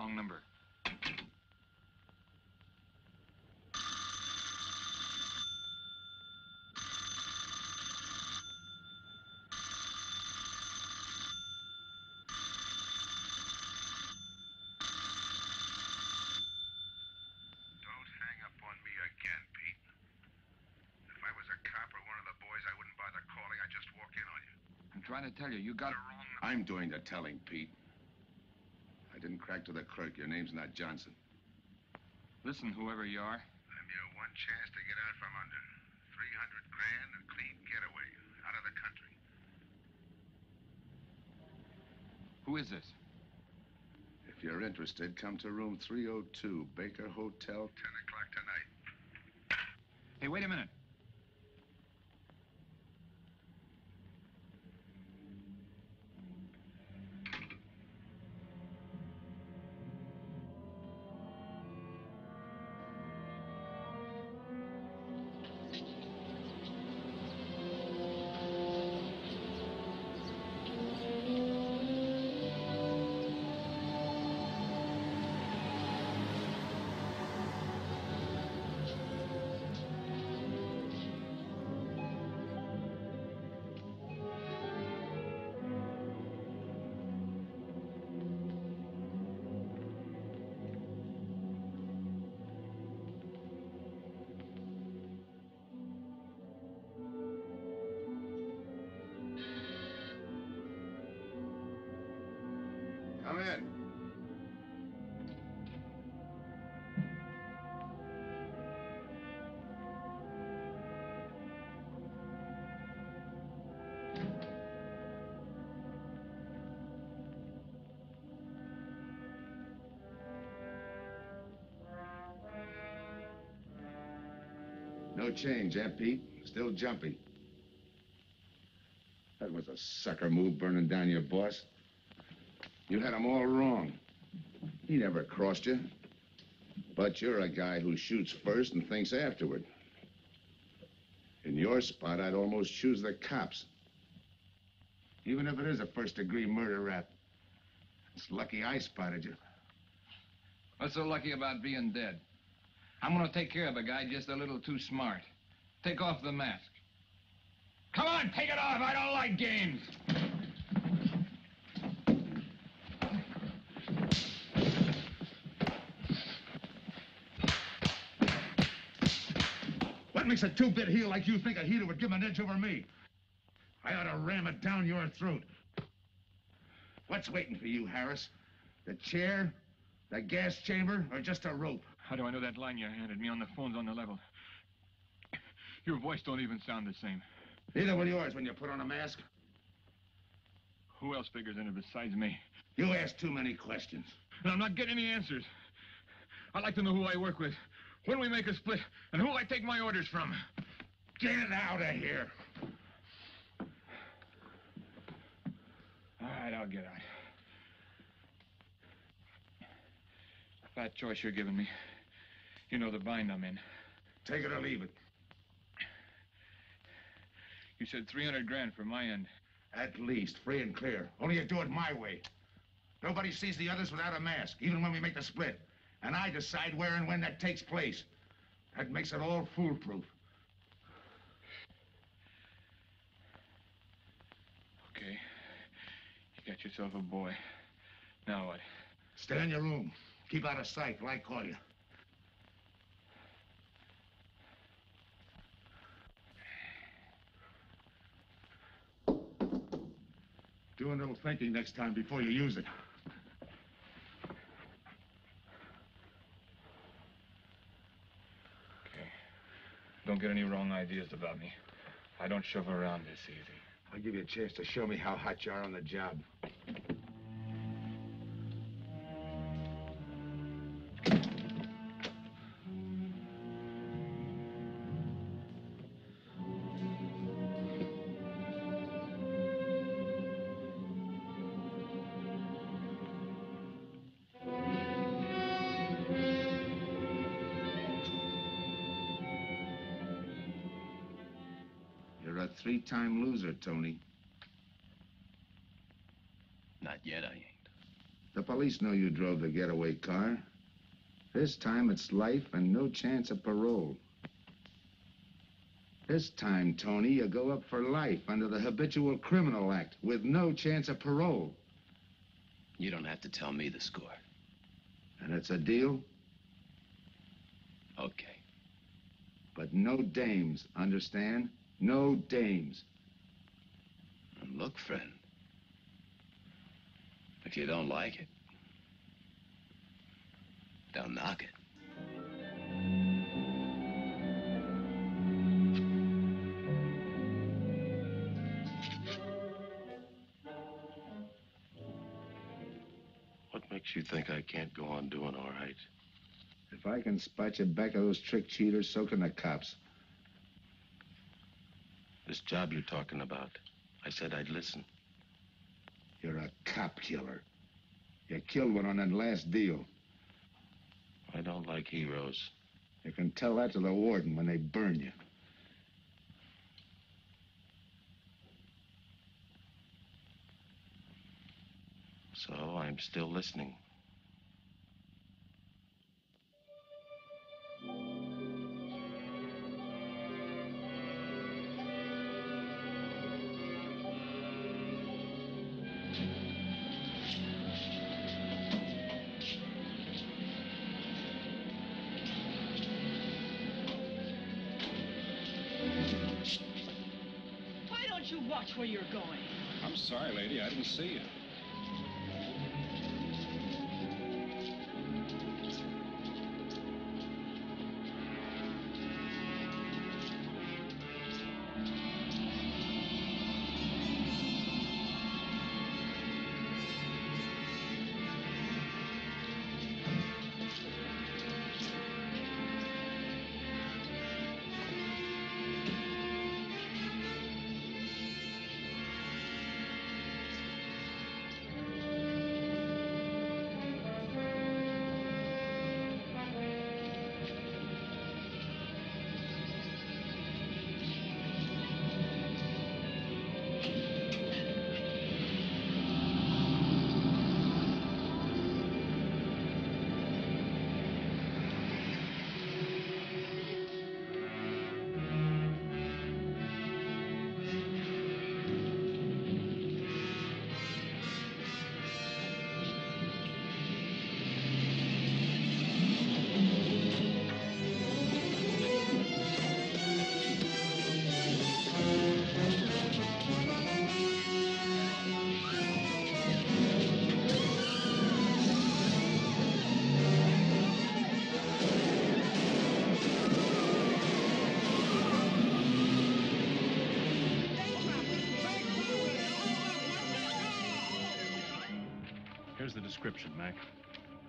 Wrong number. Trying to tell you, you got it wrong. I'm doing the telling, Pete. I didn't crack to the clerk. Your name's not Johnson. Listen, whoever you are. I'm your one chance to get out from under. 300 grand, a clean getaway, out of the country. Who is this? If you're interested, come to room 302, Baker Hotel. 10 o'clock tonight. Hey, wait a minute. Come in. No change, eh, Pete? Still jumpy. That was a sucker move, burning down your boss. You had him all wrong. He never crossed you. But you're a guy who shoots first and thinks afterward. In your spot, I'd almost choose the cops. Even if it is a first-degree murder rap. It's lucky I spotted you. What's so lucky about being dead? I'm gonna take care of a guy just a little too smart. Take off the mask. Come on, take it off. I don't like games. What makes a two-bit heel like you think a heater would give him an edge over me? I ought to ram it down your throat. What's waiting for you, Harris? The chair, the gas chamber, or just a rope? How do I know that line you handed me on the phone's on the level? Your voice don't even sound the same. Neither will yours when you put on a mask. Who else figures in it besides me? You ask too many questions. And I'm not getting any answers. I'd like to know who I work with, when we make a split, and who I take my orders from. Get out of here. All right, I'll get out. That choice you're giving me. You know the bind I'm in. Take it or leave it. You said 300 grand for my end. At least, free and clear. Only you do it my way. Nobody sees the others without a mask, even when we make the split. And I decide where and when that takes place. That makes it all foolproof. Okay. You got yourself a boy. Now what? Stay in your room. Keep out of sight till I call you. Do a little thinking next time before you use it. Okay. Don't get any wrong ideas about me. I don't shove around this easy. I'll give you a chance to show me how hot you are on the job. You're a three-time loser, Tony. Not yet, I ain't. The police know you drove the getaway car. This time it's life and no chance of parole. This time, Tony, you go up for life under the Habitual Criminal Act with no chance of parole. You don't have to tell me the score. And it's a deal? Okay. But no dames, understand? No dames. And look, friend, if you don't like it, don't knock it. What makes you think I can't go on doing all right? If I can spot you back of those trick cheaters, so can the cops. This job you're talking about, I said I'd listen. You're a cop killer. You killed one on that last deal. I don't like heroes. You can tell that to the warden when they burn you. So I'm still listening. Why don't you watch where you're going? I'm sorry, lady. I didn't see you. Here's the description, Mac.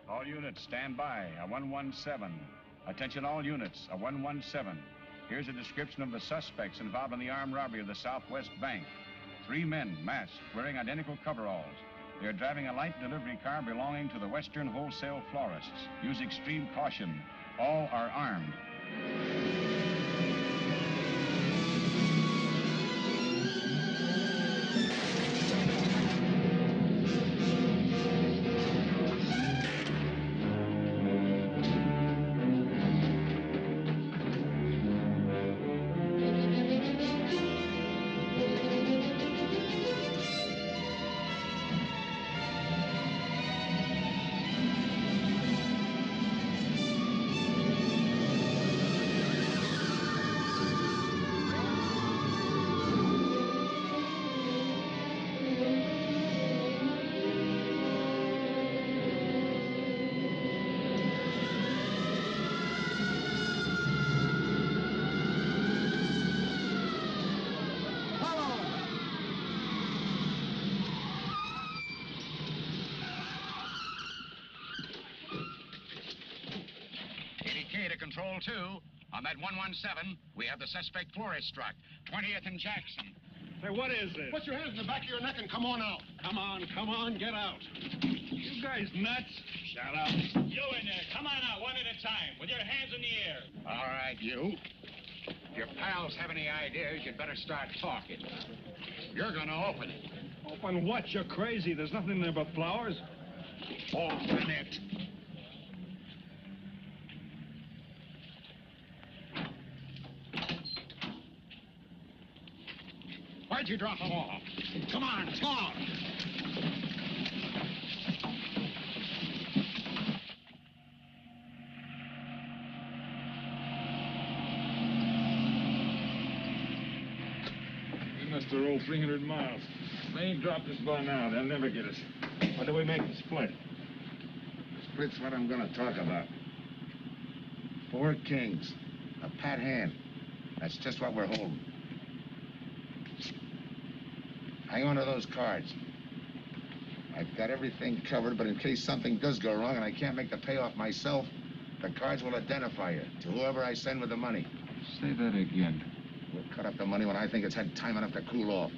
All units, stand by. A 117. Attention all units, a 117. Here's a description of the suspects involved in the armed robbery of the Southwest Bank. 3 men, masked, wearing identical coveralls. They're driving a light delivery car belonging to the Western Wholesale Florists. Use extreme caution. All are armed. Control 2. On that 117, we have the suspect florist struck. 20th and Jackson. Say, what is this? Put your hands in the back of your neck and come on out. Come on, get out. You guys nuts? Shut up. You in there, come on out one at a time, with your hands in the air. All right, you. If your pals have any ideas, you'd better start talking. You're gonna open it. Open what? You're crazy. There's nothing there but flowers. Open it. Why'd you drop them off? Come on, talk! We must have rolled 300 miles. They ain't dropped us by now. They'll never get us. When do we make the split? Split's what I'm gonna talk about. 4 kings. A pat hand. That's just what we're holding. Hang on to those cards. I've got everything covered, but in case something does go wrong and I can't make the payoff myself, the cards will identify you to whoever I send with the money. Say that again. We'll cut up the money when I think it's had time enough to cool off.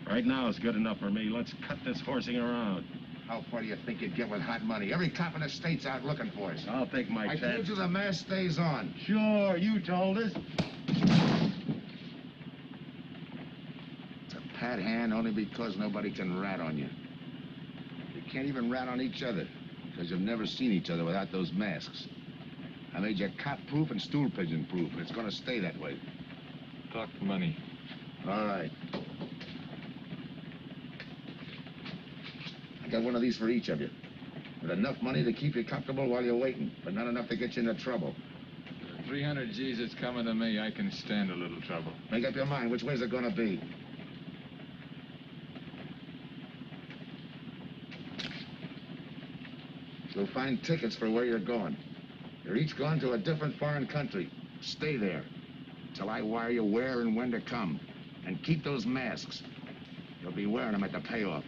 Right now is good enough for me. Let's cut this horsing around. How far do you think you'd get with hot money? Every cop in the state's out looking for us. I'll take my I chance. told you the mask stays on. Sure, you told us. It's a pat hand only because nobody can rat on you. You can't even rat on each other because you've never seen each other without those masks. I made you cop-proof and stool pigeon-proof, and it's going to stay that way. Talk money. All right. I got one of these for each of you. With enough money to keep you comfortable while you're waiting, but not enough to get you into trouble. 300 G's that's coming to me, I can stand a little trouble. Make up your mind. Which way's it going to be? You'll find tickets for where you're going. You're each going to a different foreign country. Stay there till I wire you where and when to come. And keep those masks. You'll be wearing them at the payoff.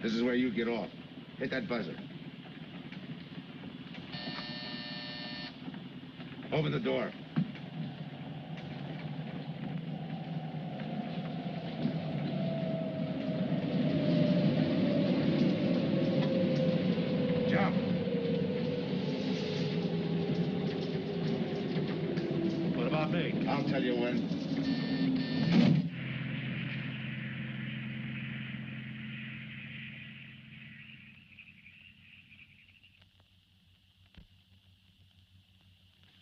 This is where you get off. Hit that buzzer. Open the door. Jump. What about me? I'll tell you when.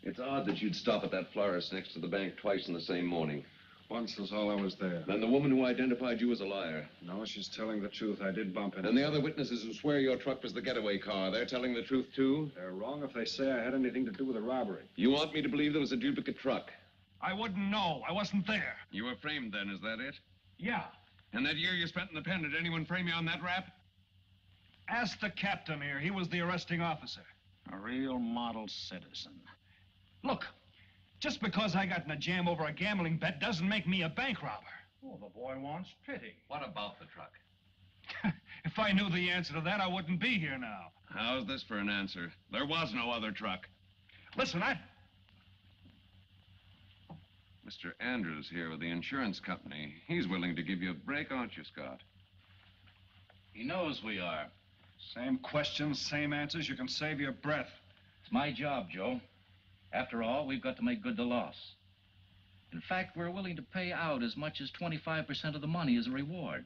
It's odd that you'd stop at that florist next to the bank twice in the same morning. Once was all I was there. Then the woman who identified you as a liar. No, she's telling the truth. I did bump into And the other witnesses who swear your truck was the getaway car, they're telling the truth, too? They're wrong if they say I had anything to do with the robbery. You want me to believe there was a duplicate truck? I wouldn't know. I wasn't there. You were framed then, is that it? Yeah. And that year you spent in the pen, did anyone frame you on that rap? Ask the captain here. He was the arresting officer. A real model citizen. Look, just because I got in a jam over a gambling bet doesn't make me a bank robber. Oh, the boy wants pity. What about the truck? If I knew the answer to that, I wouldn't be here now. How's this for an answer? There was no other truck. Listen, Mr. Andrews here with the insurance company. He's willing to give you a break, aren't you, Scott? He knows we are. Same questions, same answers. You can save your breath. It's my job, Joe. After all, we've got to make good the loss. In fact, we're willing to pay out as much as 25% of the money as a reward.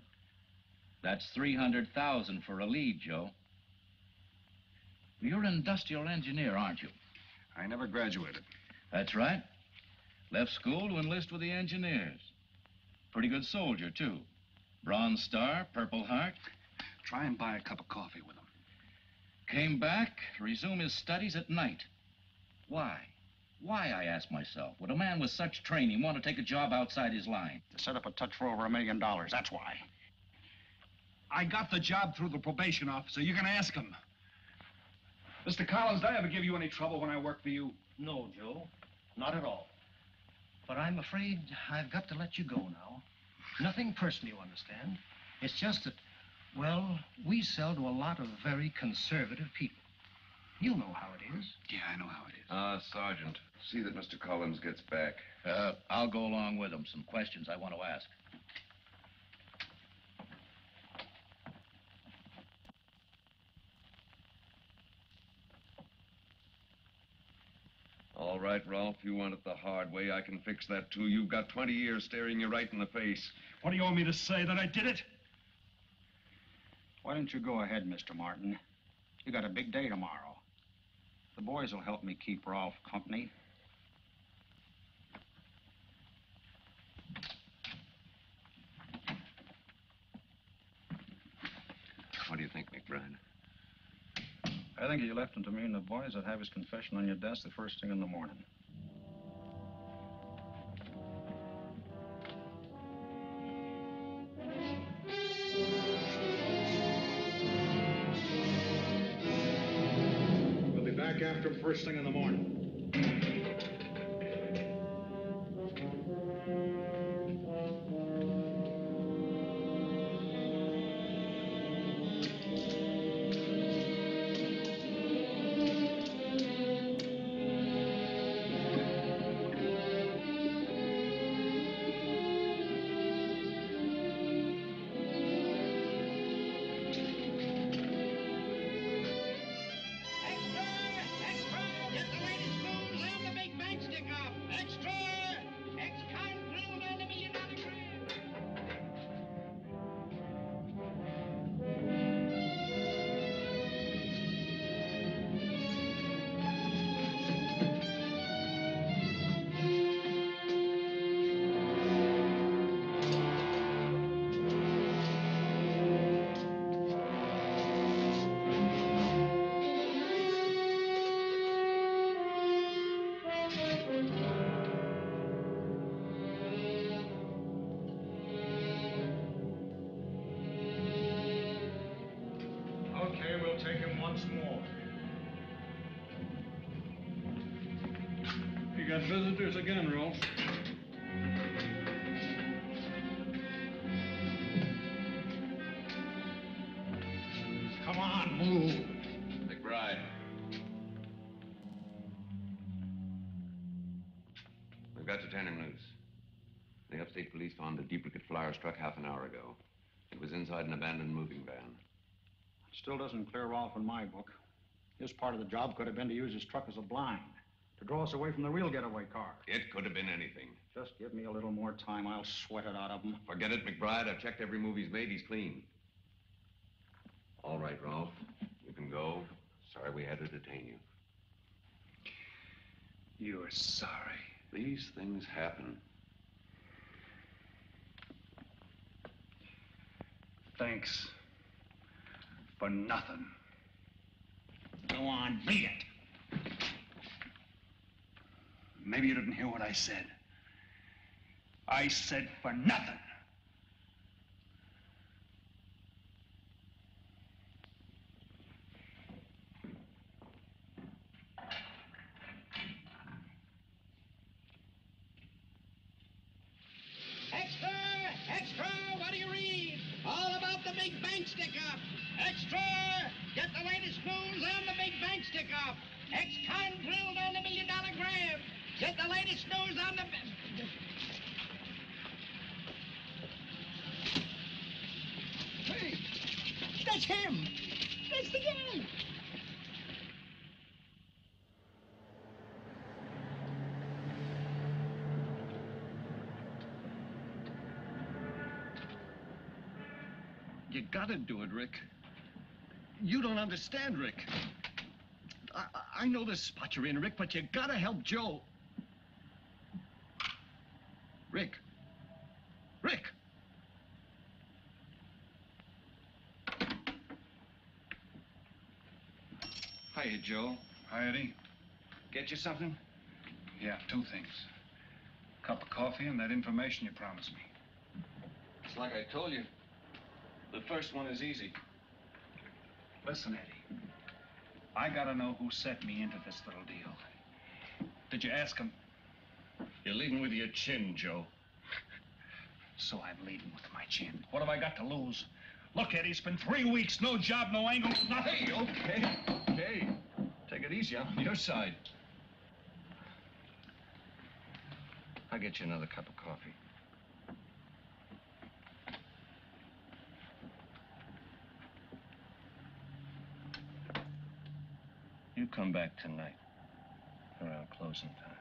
That's $300,000 for a lead, Joe. You're an industrial engineer, aren't you? I never graduated. That's right. Left school to enlist with the engineers. Pretty good soldier, too. Bronze Star, Purple Heart. Try and buy a cup of coffee with him. Came back to resume his studies at night. Why? Why, I ask myself, would a man with such training want to take a job outside his line? To set up a touch for over $1 million, that's why. I got the job through the probation officer. You can ask him. Mr. Collins, did I ever give you any trouble when I worked for you? No, Joe. Not at all. But I'm afraid I've got to let you go now. Nothing personal, you understand. It's just that, well, we sell to a lot of very conservative people. You know how it is. Yeah, I know how it is. Sergeant, see that Mr. Collins gets back. I'll go along with him. Some questions I want to ask. All right, Ralph, you want it the hard way. I can fix that, too. You've got 20 years staring you right in the face. What do you want me to say, that I did it? Why don't you go ahead, Mr. Martin? You got a big day tomorrow. The boys will help me keep Rolf company. What do you think, McBride? I think if you left him to me and the boys, I'd have his confession on your desk the first thing in the morning. We'll be back after him first thing in the morning. Okay, we'll take him once more. You got visitors again, Rolf. Come on, move. McBride. We've got to turn him loose. The upstate police found a duplicate flyer struck half an hour ago. It was inside an abandoned moving van. Still doesn't clear Rolf in my book. His part of the job could have been to use his truck as a blind, to draw us away from the real getaway car. It could have been anything. Just give me a little more time. I'll sweat it out of him. Forget it, McBride. I've checked every move he's made. He's clean. All right, Ralph. You can go. Sorry we had to detain you. You're sorry. These things happen. Thanks. For nothing. Go on, beat it. Maybe you didn't hear what I said. I said for nothing. Extra! Extra! What do you read? All about the big bank stick-up. Extra! Get the latest news on the big bank stick-up. Ex-con drilled on the $1 million grab. Get the latest news on the... Hey, that's him. That's the guy. You gotta do it, Rick. You don't understand, Rick. I know the spot you're in, Rick, but you gotta help Joe. Rick. Rick! Hiya, Joe. Hi, Eddie. Get you something? Yeah, 2 things. Cup of coffee and that information you promised me. It's like I told you. The first one is easy. Listen, Eddie. I gotta know who set me into this little deal. Did you ask him? You're leading with your chin, Joe. So I'm leading with my chin. What have I got to lose? Look, Eddie, it's been 3 weeks. No job, no angle, nothing. Hey, okay. Take it easy. I'm on your side. I'll get you another cup of coffee. You come back tonight around closing time.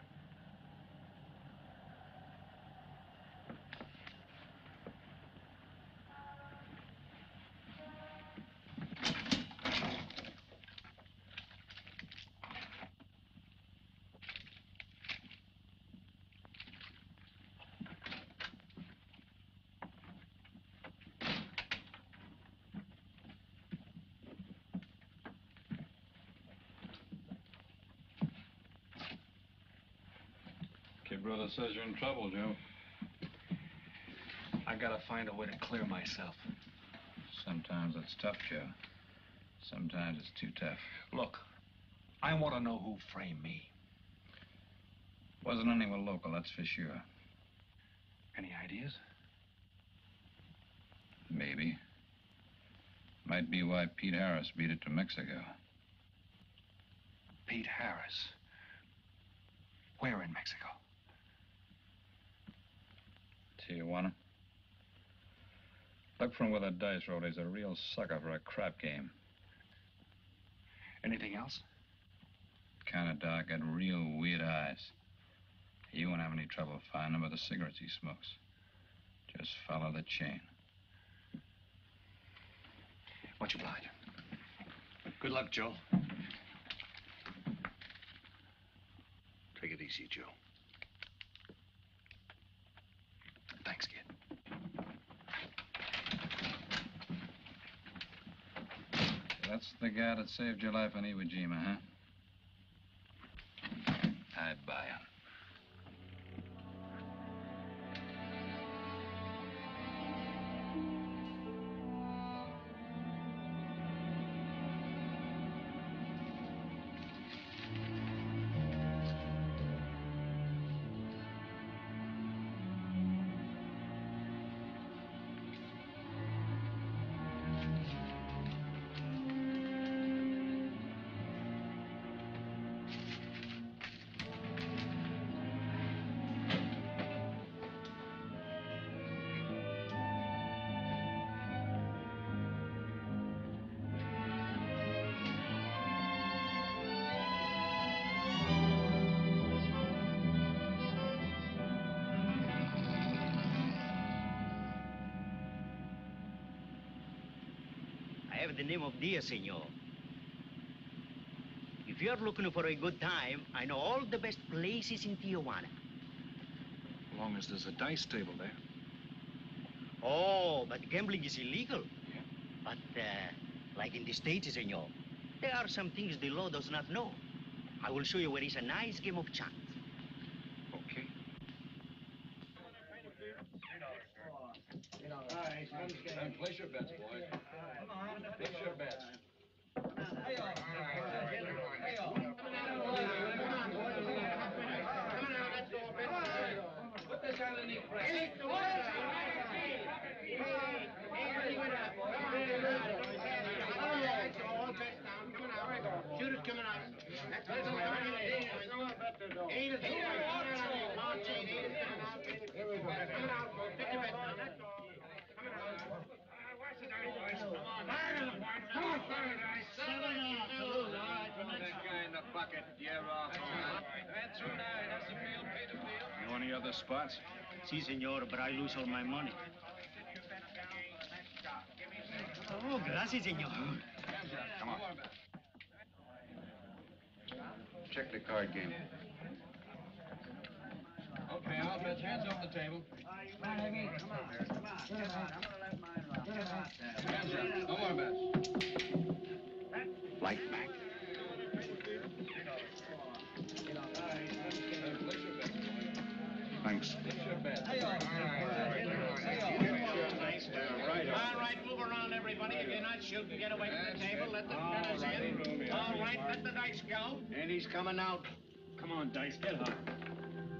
brother says you're in trouble, Joe. I gotta find a way to clear myself. Sometimes it's tough, Joe. Sometimes it's too tough. Look, I want to know who framed me. Wasn't anyone local, that's for sure. Any ideas? Maybe. Might be why Pete Harris beat it to Mexico. Pete Harris? Where in Mexico? Tijuana. Look for him with a dice roll. He's a real sucker for a crap game. Anything else? Kind of dark, got real weird eyes. You won't have any trouble finding him with the cigarettes he smokes. Just follow the chain. Much obliged. Good luck, Joe. Take it easy, Joe. Thanks, kid. That's the guy that saved your life on Iwo Jima, huh? I'd buy him. I have the name of Diaz, senor. If you're looking for a good time, I know all the best places in Tijuana. As long as there's a dice table there. Oh, but gambling is illegal. Yeah. But, like in the States, senor, there are some things the law does not know. I will show you where is a nice game of chance. Okay. Place your bets, boys. Place your bets. Put this on the knee press. Shooters coming out. That's what's going on. Eight is coming out. March 8, 8 is coming out. Coming out. Pick your bet now. Let's go. Coming out. Watch the dice, boys. Come on. Fire the points. Come on, fire the dice. 7 off. All right. Put that guy in the bucket. You're off. That's right. That's the field. Pay the field. You know any other spots? Si, senor, but I lose all my money. Oh, gracias, senor. Come on. Check the card game. Okay, I'll bet hands off the table. Hands up. No more bets. Light back. Thanks. All right, move around, everybody. If you're not shooting, get away from the table. Let the gunners in. All right, let the dice go. And he's coming out. Come on, Dice, get hot.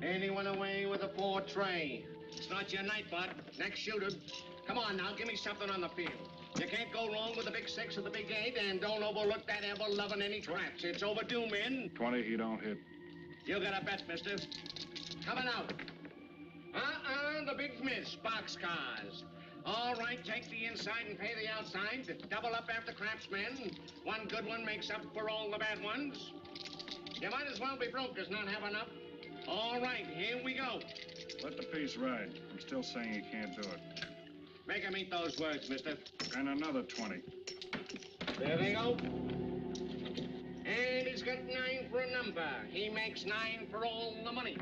And he went away with a 4 tray. It's not your night, bud. Next shooter. Come on now, give me something on the field. You can't go wrong with the big 6 or the big 8, and don't overlook that ever-loving any traps. It's overdue, men. 20, he don't hit. You got a bet, mister. Coming out. The big miss, boxcars. All right, take the inside and pay the outside. Double up after craps, men. One good one makes up for all the bad ones. You might as well be broke as not have enough. All right, here we go. Let the piece ride. I'm still saying he can't do it. Make him eat those words, mister. And another 20. There they go. And he's got 9 for a number. He makes 9 for all the money.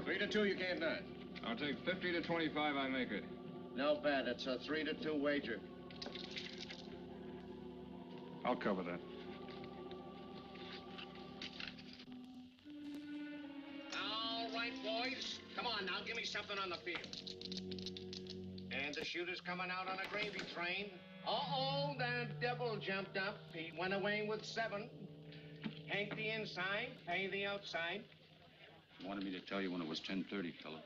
3 to 2, you can't bet. I'll take 50 to 25, I make it. No bet. It's a 3 to 2 wager. I'll cover that. All right, boys. boys. Come on now, give me something on the field. And the shooter's coming out on a gravy train. Uh-oh, the devil jumped up. He went away with 7. Hank the inside, Pay the outside. Wanted me to tell you when it was 10:30, fella.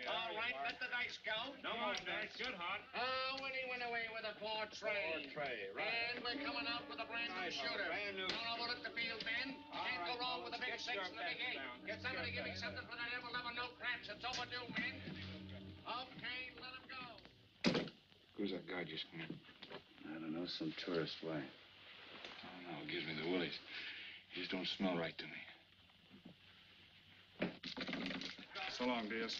All right, let the dice go. No more dice. Good, Hart. Oh, when he went away with a 4 tray. 4 tray, right. And we're coming out with a brand new shooter. Brand new. Don't overlook the field, Ben. Can't go wrong with a big 6 and a big 8. Get somebody to give me something for that ever-loving no craps. It's overdue, men. Okay, let him go. Who's that guy just come in? I don't know, some tourist. Why? I don't know. It gives me the willies. He just don't smell right to me. So long, Diaz.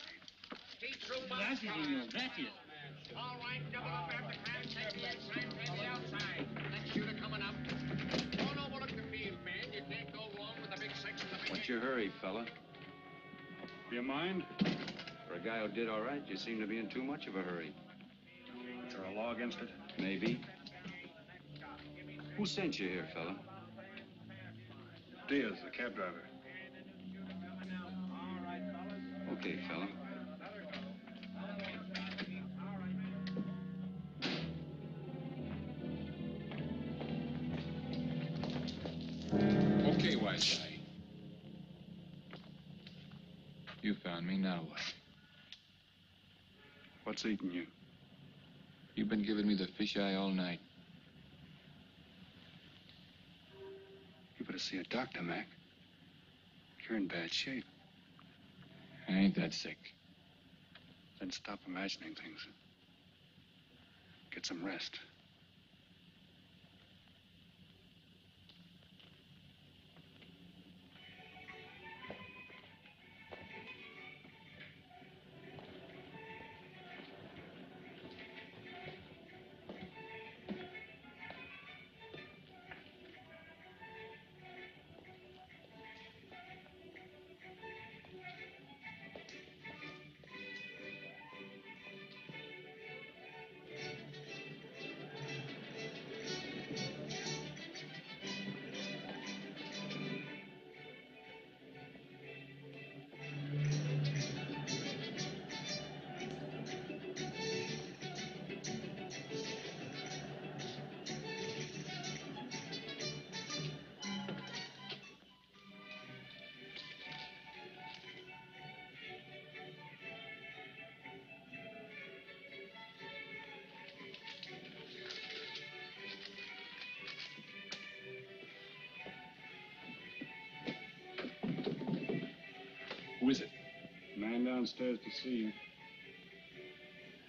Gracias, señor. Gracias. All right, double up after crab. Take the inside, pay the outside. Next shooter coming up. Don't overlook the field, man. You can't go wrong with a big 6 and a big 8. What's your hurry, fella? Do you mind? For a guy who did all right, you seem to be in too much of a hurry. Is there a law against it? Maybe. Who sent you here, fella? Diaz, the cab driver. Okay, fella. Okay, wise guy. You found me, now what? What's eating you? You've been giving me the fisheye all night. You better see a doctor, Mac. You're in bad shape. I ain't that sick. Then stop imagining things. Get some rest. Who is it? Man downstairs to see you.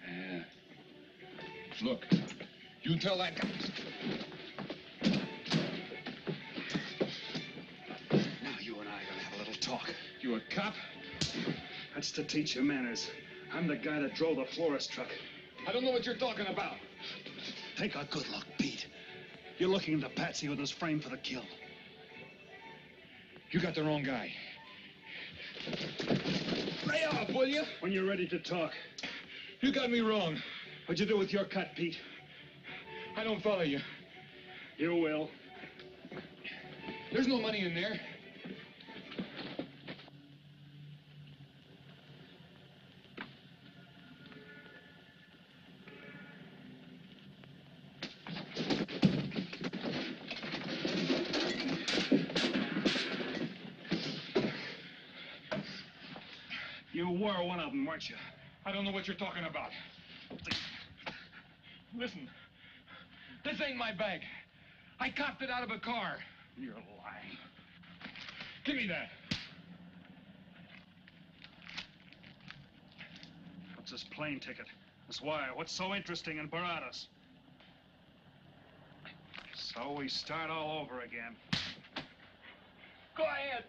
Yeah. Look, you tell that guy. Now you and I are gonna have a little talk. You a cop? That's to teach you manners. I'm the guy that drove the florist truck. I don't know what you're talking about. Take a good look, Pete. You're looking into Patsy with his frame for the kill. You got the wrong guy. Lay off, will you? When you're ready to talk. You got me wrong. What'd you do with your cut, Pete? I don't follow you. You will. There's no money in there. You were one of them, weren't you? I don't know what you're talking about. Listen, this ain't my bag. I copped it out of a car. You're lying. Give me that. What's this plane ticket? This wire? What's so interesting in Baradas? So we start all over again. Go ahead.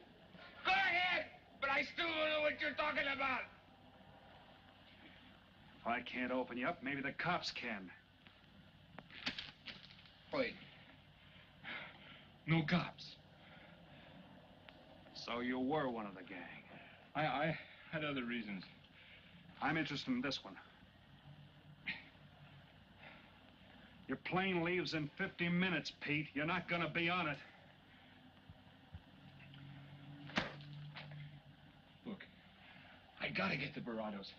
Go ahead. But I still don't know what you're talking about. If I can't open you up, maybe the cops can. Wait. No cops. So you were one of the gang. I had other reasons. I'm interested in this one. Your plane leaves in 50 minutes, Pete. You're not gonna be on it. gotta get the Barados.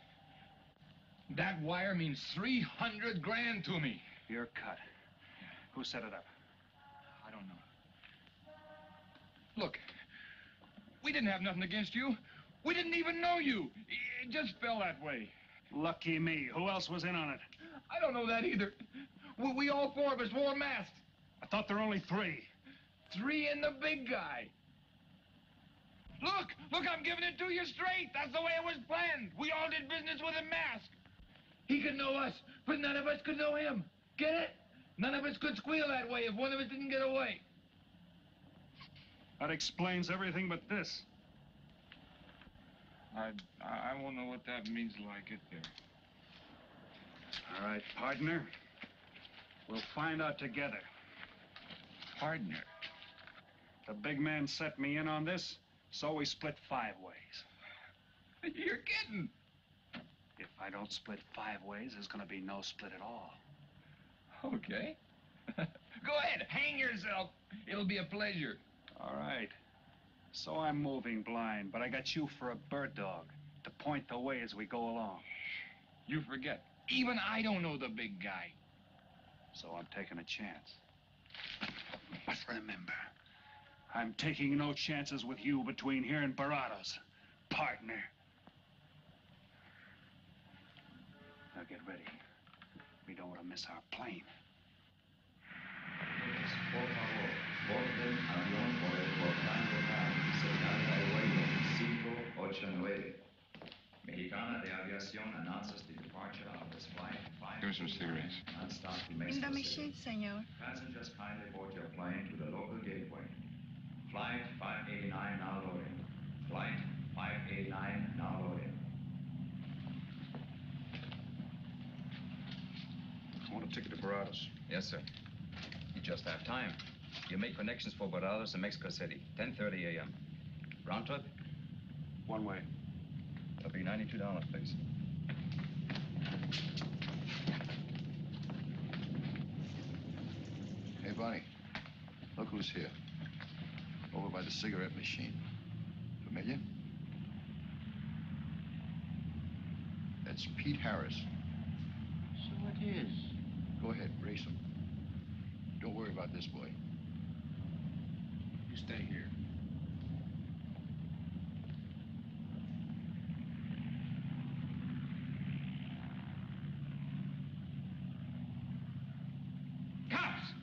That wire means 300 grand to me. You're cut. Who set it up? I don't know. Look, we didn't have nothing against you. We didn't even know you. It just fell that way. Lucky me. Who else was in on it? I don't know that either. We all four of us wore masks. I thought there were only 3. 3 and the big guy. Look, I'm giving it to you straight. That's the way it was planned. We all did business with a mask. He could know us, but none of us could know him. Get it? None of us could squeal that way if one of us didn't get away. That explains everything but this. I won't know what that means till I get there. All right, partner. We'll find out together. Partner? The big man set me in on this, so we split 5 ways. You're kidding. If I don't split 5 ways, there's gonna be no split at all. Okay. Go ahead, hang yourself. It'll be a pleasure. All right. So I'm moving blind, but I got you for a bird dog to point the way as we go along. You forget. Even I don't know the big guy. So I'm taking a chance. But remember, I'm taking no chances with you between here and Barados, partner. Now get ready. We don't want to miss our plane. Por favor, borden avión por el portal local, señal de vuelo 589. Mexicana de Aviación announces the departure of this flight 5. Give me some cigarettes. Non-stop to In Mexico the City. machine, senor. Passengers kindly board your plane to the local gateway. Flight 589 now loading. Flight 589 now loading. I want a ticket to Barados. Yes, sir. You just have time. You make connections for Barados in Mexico City, 10:30 a.m. Round trip? One way. That'll be $92, please. Hey, Bonnie. Look who's here. Over by the cigarette machine. Familiar? That's Pete Harris. So it is. Go ahead, race him. Don't worry about this boy. You stay here. Cops!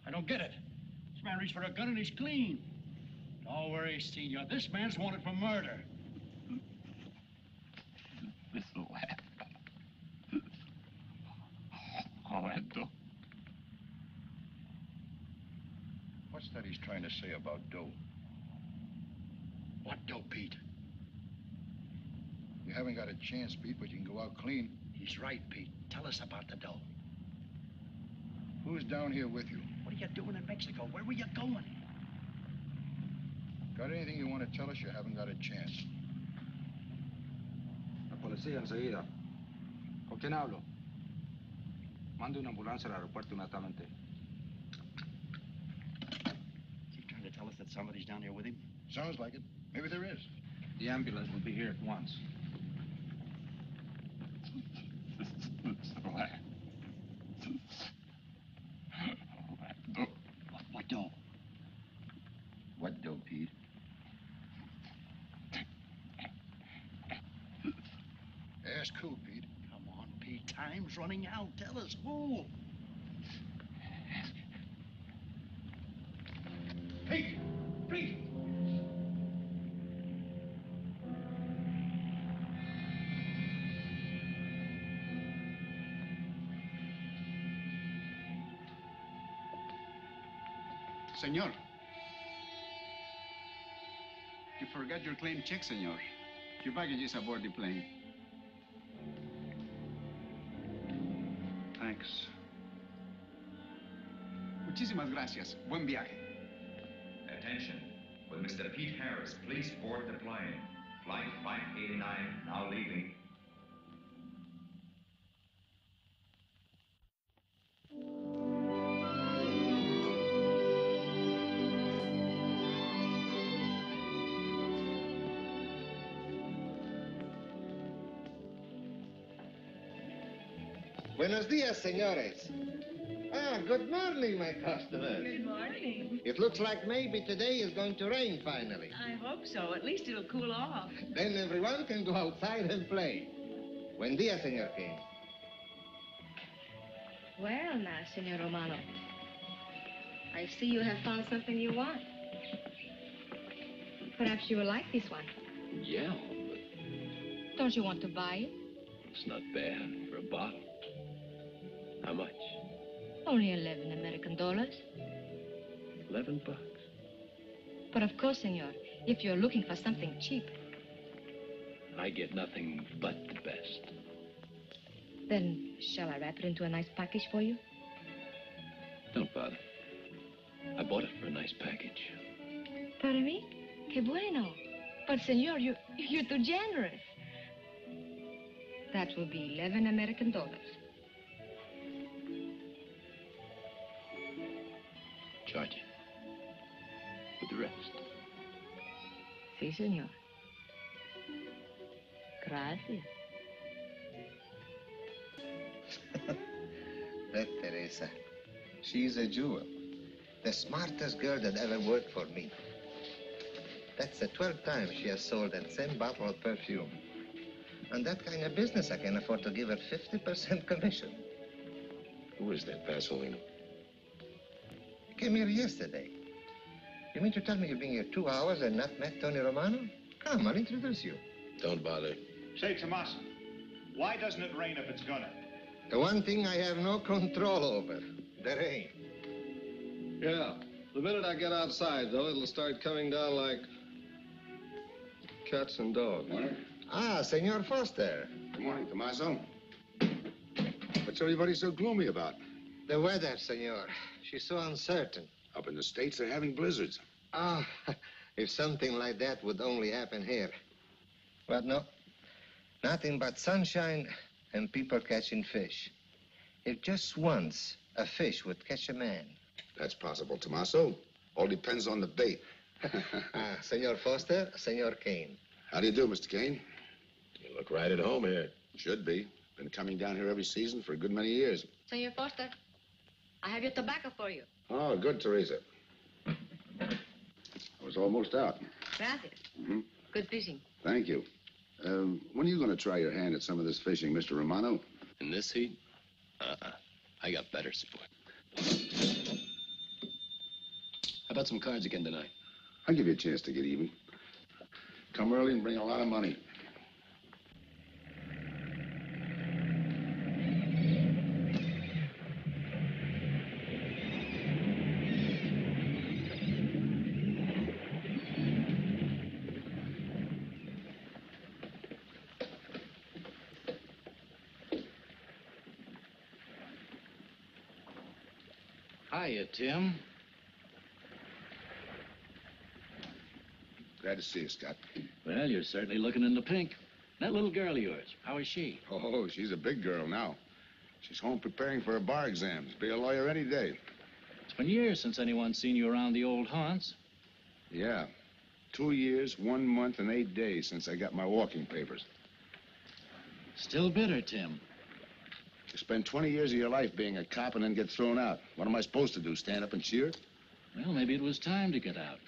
I don't get it. This man reached for a gun and he's clean. Don't worry, senor. This man's wanted for murder. This'll happen. Orlando. What's that he's trying to say about dough? What dough, Pete? You haven't got a chance, Pete, but you can go out clean. He's right, Pete. Tell us about the dough. Who's down here with you? What are you doing in Mexico? Where were you going? Got anything you want to tell us? You haven't got a chance. La policía enseguida. ¿Con quién hablo? Mande una ambulancia al aeropuerto inmediatamente. You trying to tell us that somebody's down here with him? Sounds like it. Maybe there is. The ambulance will be here at once. What dough? What dough, Pete? Ask who, Pete? Come on, Pete. Time's running out. Tell us who. Pete! Pete! Senor. You forgot your claim check, senor. Your baggage is aboard the plane. Thanks. Muchísimas gracias. Buen viaje. Attention. Will Mr. Pete Harris please board the plane? Flight 589 now leaving. Buenos dias, senores. Ah, good morning, my customers. Good morning. It looks like maybe today is going to rain finally. I hope so. At least it'll cool off. Then everyone can go outside and play. Buen dia, Senor King. Well, now, Senor Romano, I see you have found something you want. Perhaps you will like this one. Yeah, Don't you want to buy it? it's not bad for a bottle. How much? Only 11 American dollars. $11. But of course, senor, if you're looking for something cheap, I get nothing but the best. then shall I wrap it into a nice package for you? Don't bother. I bought it for a nice package. Pardon me? Que bueno. But, senor, you're too generous. That will be 11 American dollars. Charge it. With the rest. Si, senor. Gracias. That Teresa, she's a jewel. The smartest girl that ever worked for me. That's the 12th time she has sold that same bottle of perfume. On that kind of business, I can afford to give her 50% commission. Who is that Vaseline? Came here yesterday. You mean to tell me you've been here 2 hours and not met Tony Romano? Come, I'll introduce you. Don't bother. Say, Tomas, why doesn't it rain if it's gonna? The one thing I have no control over, the rain. Yeah. The minute I get outside, though, it'll start coming down like cats and dogs. Ah, Senor Foster. Good morning, Tommaso. What's everybody so gloomy about? The weather, senor. She's so uncertain. Up in the States, they're having blizzards. Ah, if something like that would only happen here. But no, nothing but sunshine and people catching fish. If just once a fish would catch a man. That's possible, Tommaso. All depends on the bait. Ah, Senor Foster, Senor Kane. How do you do, Mr. Kane? You look right at home here. Should be. Been coming down here every season for a good many years. Senor Foster, I have your tobacco for you. Oh, good, Teresa. I was almost out. Gracias. Mm-hmm. Good fishing. Thank you. When are you going to try your hand at some of this fishing, Mr. Romano? In this heat? I got better support. How about some cards again tonight? I'll give you a chance to get even. Come early and bring a lot of money. Hiya, Tim. Glad to see you, Scott. Well, you're certainly looking in the pink. That little girl of yours, how is she? Oh, she's a big girl now. She's home preparing for her bar exams. Be a lawyer any day. It's been years since anyone's seen you around the old haunts. Yeah. 2 years, 1 month, and 8 days since I got my walking papers. Still bitter, Tim. You spend 20 years of your life being a cop and then get thrown out. What am I supposed to do, stand up and cheer? Well, maybe it was time to get out.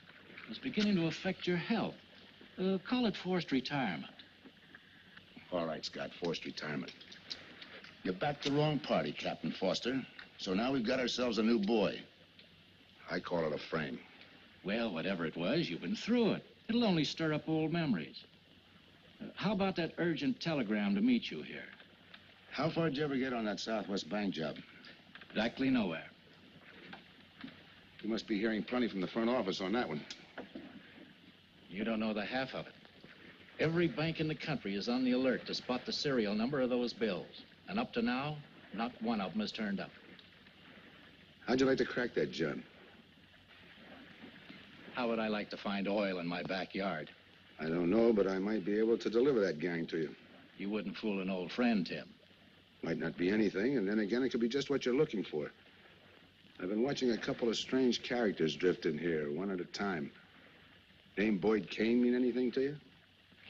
It was beginning to affect your health. Call it forced retirement. All right, Scott, forced retirement. You backed the wrong party, Captain Foster. So now we've got ourselves a new boy. I call it a frame. Well, whatever it was, you've been through it. It'll only stir up old memories. How about that urgent telegram to meet you here? How far did you ever get on that Southwest Bank job? Exactly nowhere. You must be hearing plenty from the front office on that one. You don't know the half of it. Every bank in the country is on the alert to spot the serial number of those bills. And up to now, not one of them has turned up. How'd you like to crack that, John? How would I like to find oil in my backyard? I don't know, but I might be able to deliver that gang to you. You wouldn't fool an old friend, Tim. Might not be anything, and then again, it could be just what you're looking for. I've been watching a couple of strange characters drift in here, one at a time. Name Boyd Kane mean anything to you?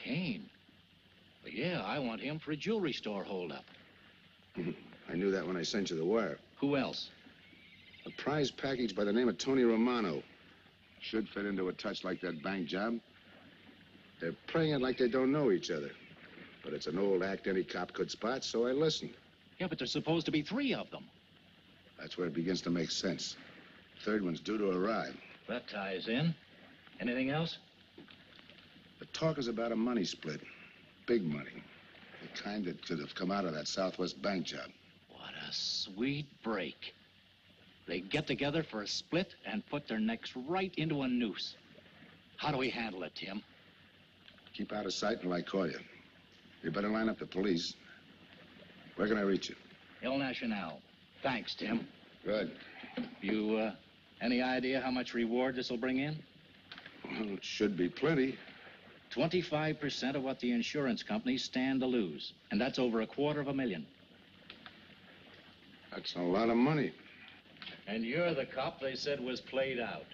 Kane? Well, yeah, I want him for a jewelry store holdup. I knew that when I sent you the wire. Who else? A prize package by the name of Tony Romano. Should fit into a touch like that bank job. They're playing it like they don't know each other. But it's an old act any cop could spot, so I listened. Yeah, but there's supposed to be 3 of them. That's where it begins to make sense. Third one's due to arrive. That ties in. Anything else? The talk is about a money split. Big money. The kind that could have come out of that Southwest bank job. What a sweet break. They get together for a split and put their necks right into a noose. How do we handle it, Tim? Keep out of sight until I call you. You better line up the police. Where can I reach you? El Nacional. Thanks, Tim. Good. You, any idea how much reward this will bring in? Well, it should be plenty. 25% of what the insurance companies stand to lose. And that's over $250,000. That's a lot of money. And you're the cop they said was played out.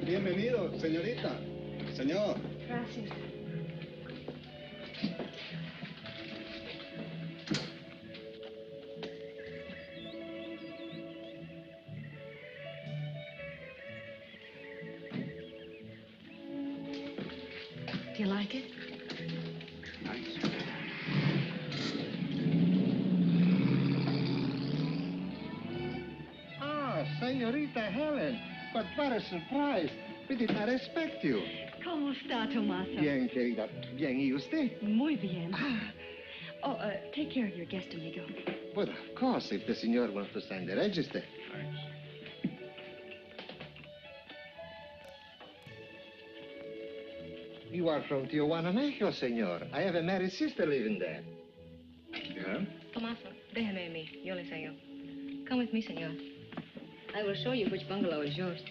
Bienvenido, señorita. Señor. Gracias. Do you like it? Nice. Ah, Senorita Helen. But what a surprise. We did not expect you. ¿Cómo está, Tomaso? Bien, querida. Bien, ¿y usted? Muy bien. Oh, take care of your guest, amigo. But of course, if the senor wants to sign the register. Thanks. You are from Tijuana, Mexico, senor. I have a married sister living there. Yeah? Tomaso, déjame a mí. Yo le enseño. Come with me, senor. I will show you which bungalow is yours.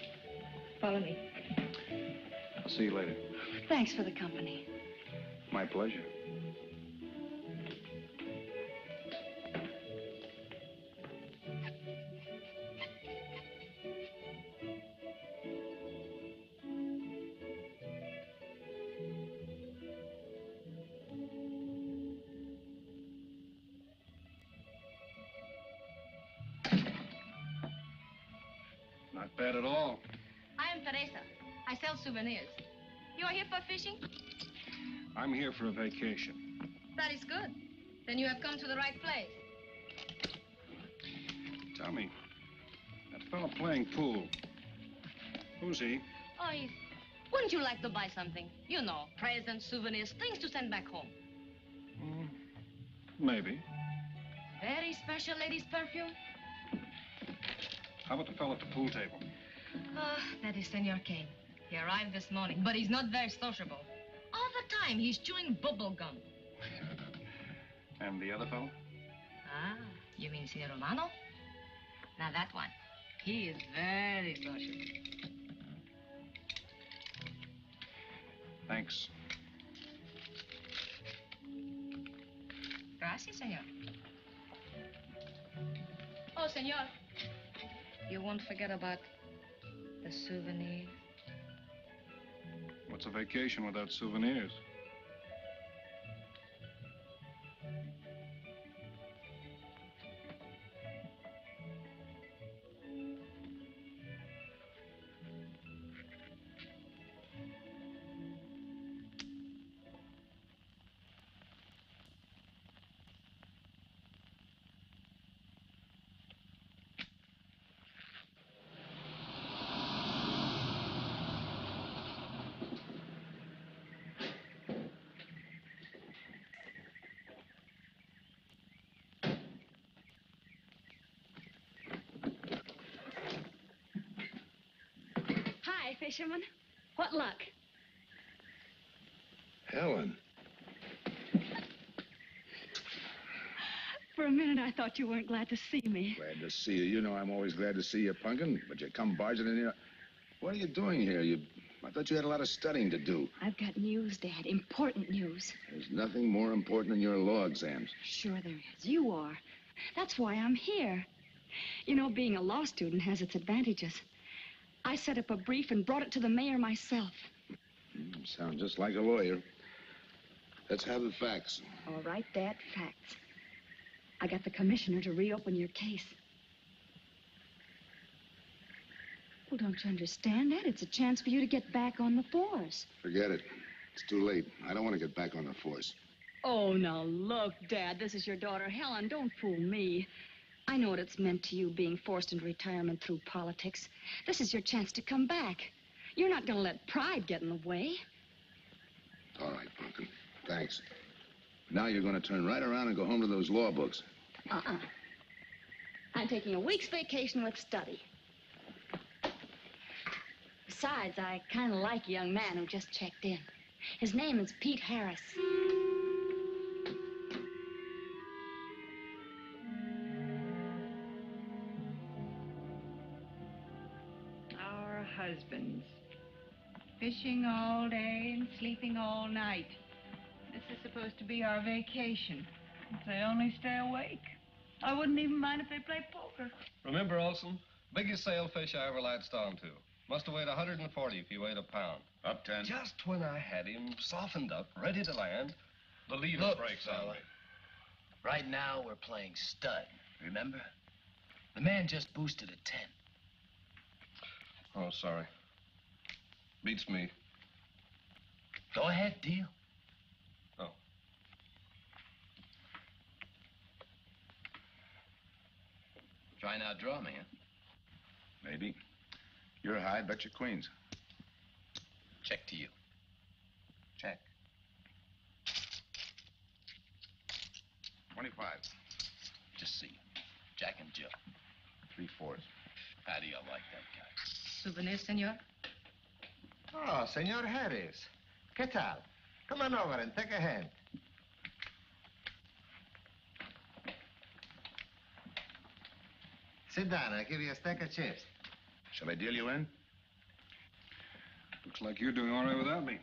Follow me. I'll see you later. Thanks for the company. My pleasure. Not bad at all. I am Teresa. I sell souvenirs. You are here for fishing? I'm here for a vacation. That is good. Then you have come to the right place. Tell me, that fellow playing pool, who's he? Oh, wouldn't you like to buy something? You know, presents, souvenirs, things to send back home. Maybe. Very special ladies' perfume? How about the fellow at the pool table? That is Senor Kane. He arrived this morning, but he's not very sociable. All the time, he's chewing bubble gum. And the other fellow? Ah, you mean Senor Romano? Now that one, he is very sociable. Thanks. Gracias, senor. Oh, senor. You won't forget about the souvenir. What's a vacation without souvenirs? Hi, fisherman. What luck? Helen. For a minute, I thought you weren't glad to see me. Glad to see you. You know I'm always glad to see you, Punkin, but you come barging in here. What are you doing here? You I thought you had a lot of studying to do. I've got news, Dad. Important news. There's nothing more important than your law exams. Sure there is. You are. That's why I'm here. You know, being a law student has its advantages. I set up a brief and brought it to the mayor myself. You sound just like a lawyer. Let's have the facts. All right, Dad, facts. I got the commissioner to reopen your case. Well, don't you understand that? It's a chance for you to get back on the force. Forget it. It's too late. I don't want to get back on the force. Oh, now look, Dad, this is your daughter, Helen. Don't fool me. I know what it's meant to you being forced into retirement through politics. This is your chance to come back. You're not going to let pride get in the way. All right, Pumpkin. Thanks. Now you're going to turn right around and go home to those law books. I'm taking a week's vacation with study. Besides, I kind of like a young man who just checked in. His name is Pete Harris. Our husbands. Fishing all day and sleeping all night. This is supposed to be our vacation. If they only stay awake. I wouldn't even mind if they play poker. Remember, Olson, biggest sailfish I ever latched onto. Must have weighed 140 if he weighed a pound. Up 10. Just when I had him softened up, ready to land, the leader Look, breaks on fella. me. Right now, we're playing stud, remember? The man just boosted a 10. Oh, sorry. Beats me. Go ahead, deal. Oh. Try and outdraw me, huh? Maybe. You're high, bet your queens. Check to you. Check. 25. Just see. Jack and Jill. 3/4. How do you like that guy? Souvenir, senor? Oh, Senor Harris. ¿Qué tal? Come on over and take a hand. Sit down. I'll give you a stack of chips. Shall I deal you in? Looks like you're doing all right without me.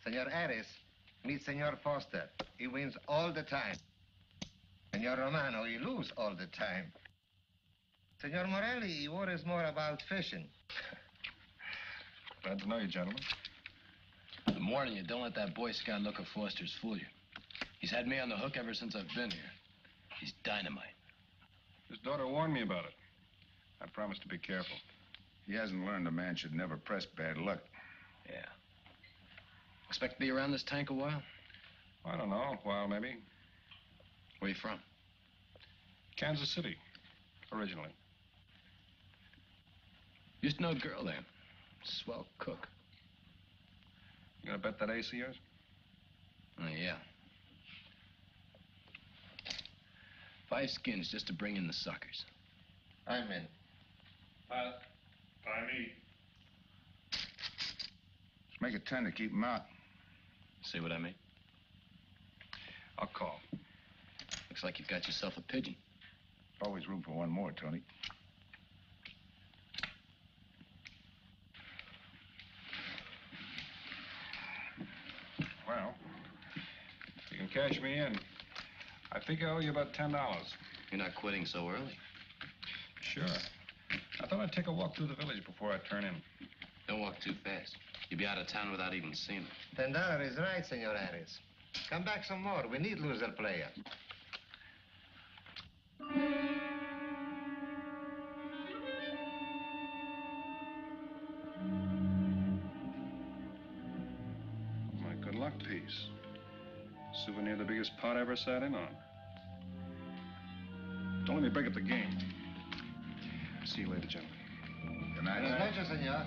Senor Harris, meet Senor Foster. He wins all the time. Senor Romano, he lose all the time. Senor Morelli, he worries more about fishing. Glad to know you, gentlemen. I'm warning you, don't let that Boy Scout look of Foster's fool you. He's had me on the hook ever since I've been here. He's dynamite. His daughter warned me about it. I promised to be careful. He hasn't learned a man should never press bad luck. Yeah. Expect to be around this tank a while? I don't know, a while maybe. Where you from? Kansas City, originally. Used to know a girl there. Swell cook. You gonna bet that ace of yours? Oh, yeah. 5 skins just to bring in the suckers. I'm in. By me. Let's make it 10 to keep him out. See what I mean? I'll call. Looks like you've got yourself a pigeon. Always room for one more, Tony. Well, you can cash me in. I think I owe you about $10. You're not quitting so early. Sure. I thought I'd take a walk through the village before I turn in. Don't walk too fast. You'll be out of town without even seeing it. $10 is right, Senor Harris. Come back some more. We need loser player. My good luck piece. Souvenir the biggest pot I ever sat in on. Don't let me break up the game. See you later, gentlemen. Good night. Buenas noches, senor.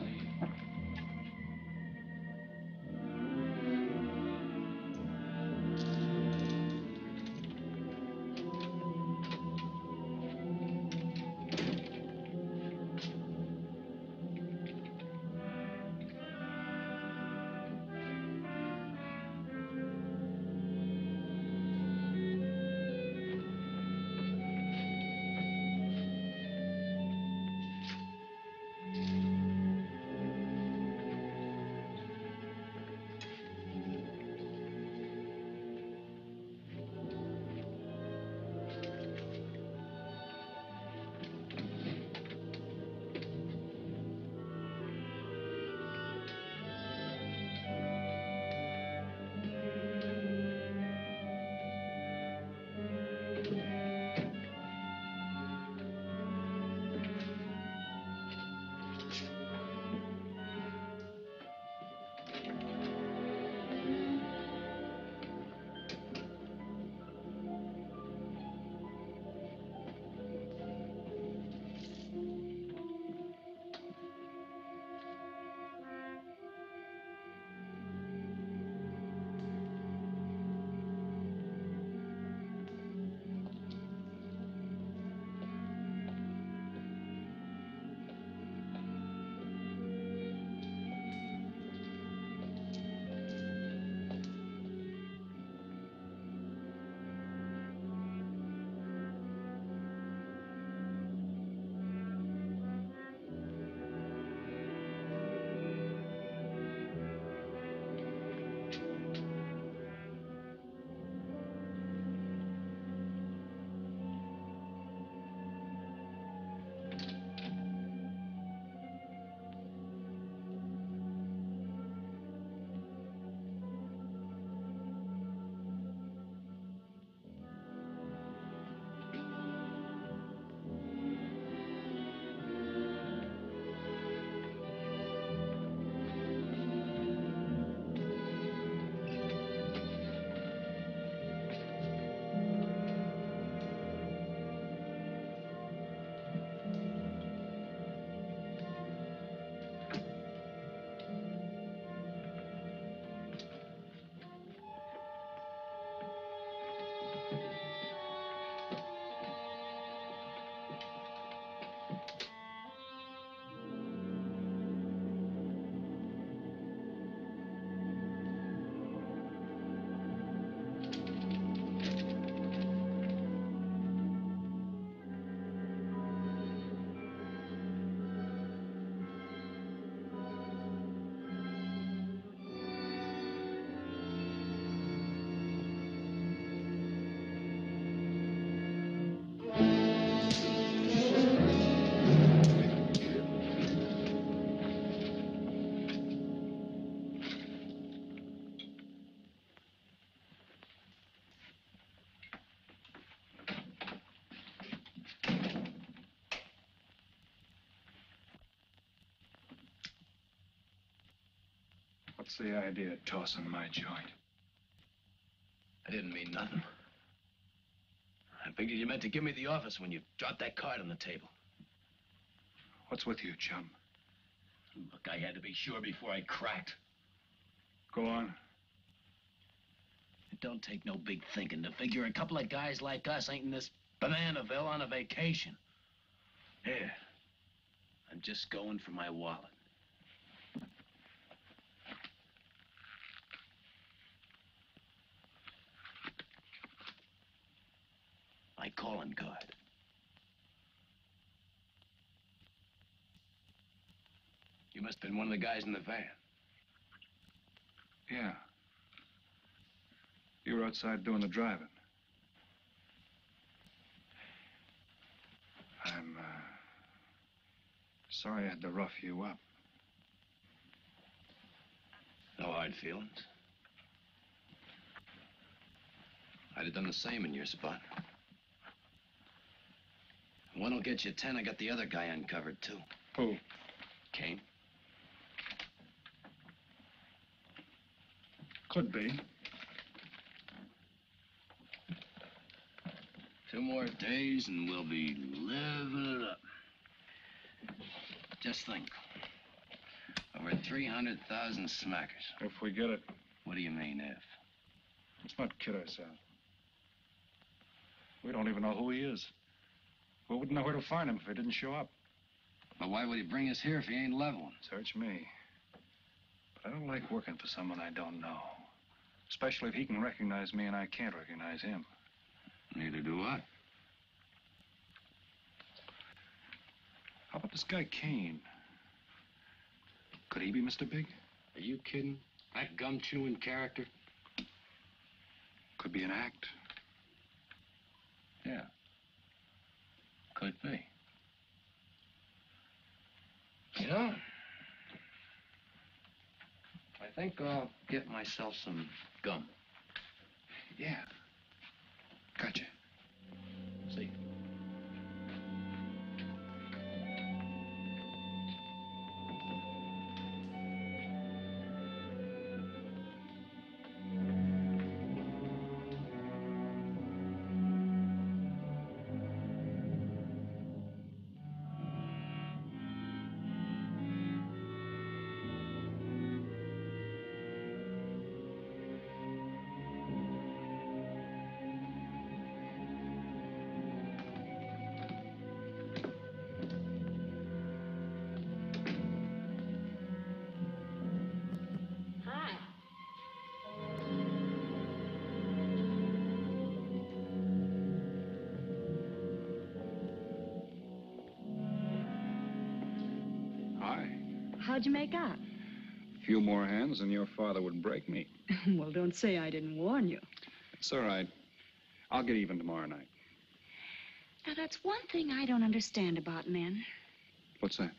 What's the idea of tossing my joint? I didn't mean nothing. I figured you meant to give me the office when you dropped that card on the table. What's with you, chum? Look, I had to be sure before I cracked. Go on. It don't take no big thinking to figure a couple of guys like us ain't in this Bananaville on a vacation. Here, I'm just going for my wallet. My calling card. You must have been one of the guys in the van. Yeah. You were outside doing the driving. I'm, sorry I had to rough you up. No hard feelings. I'd have done the same in your spot. One will get you 10. I got the other guy uncovered, too. Who? Kane. Could be. 2 more days and we'll be living it up. Just think. Over 300,000 smackers. If we get it. What do you mean, if? Let's not kid ourselves. We don't even know who he is. We wouldn't know where to find him if he didn't show up. But why would he bring us here if he ain't leveling? Search me. But I don't like working for someone I don't know. Especially if he can recognize me and I can't recognize him. Neither do I. How about this guy Kane? Could he be Mr. Big? Are you kidding? That gum-chewing character? Could be an act. Yeah. Could be. You know, I think I'll get myself some gum. Yeah. Gotcha. See. How'd you make out? A few more hands and your father would break me. Well, don't say I didn't warn you. It's all right. I'll get even tomorrow night. Now, that's one thing I don't understand about men. What's that?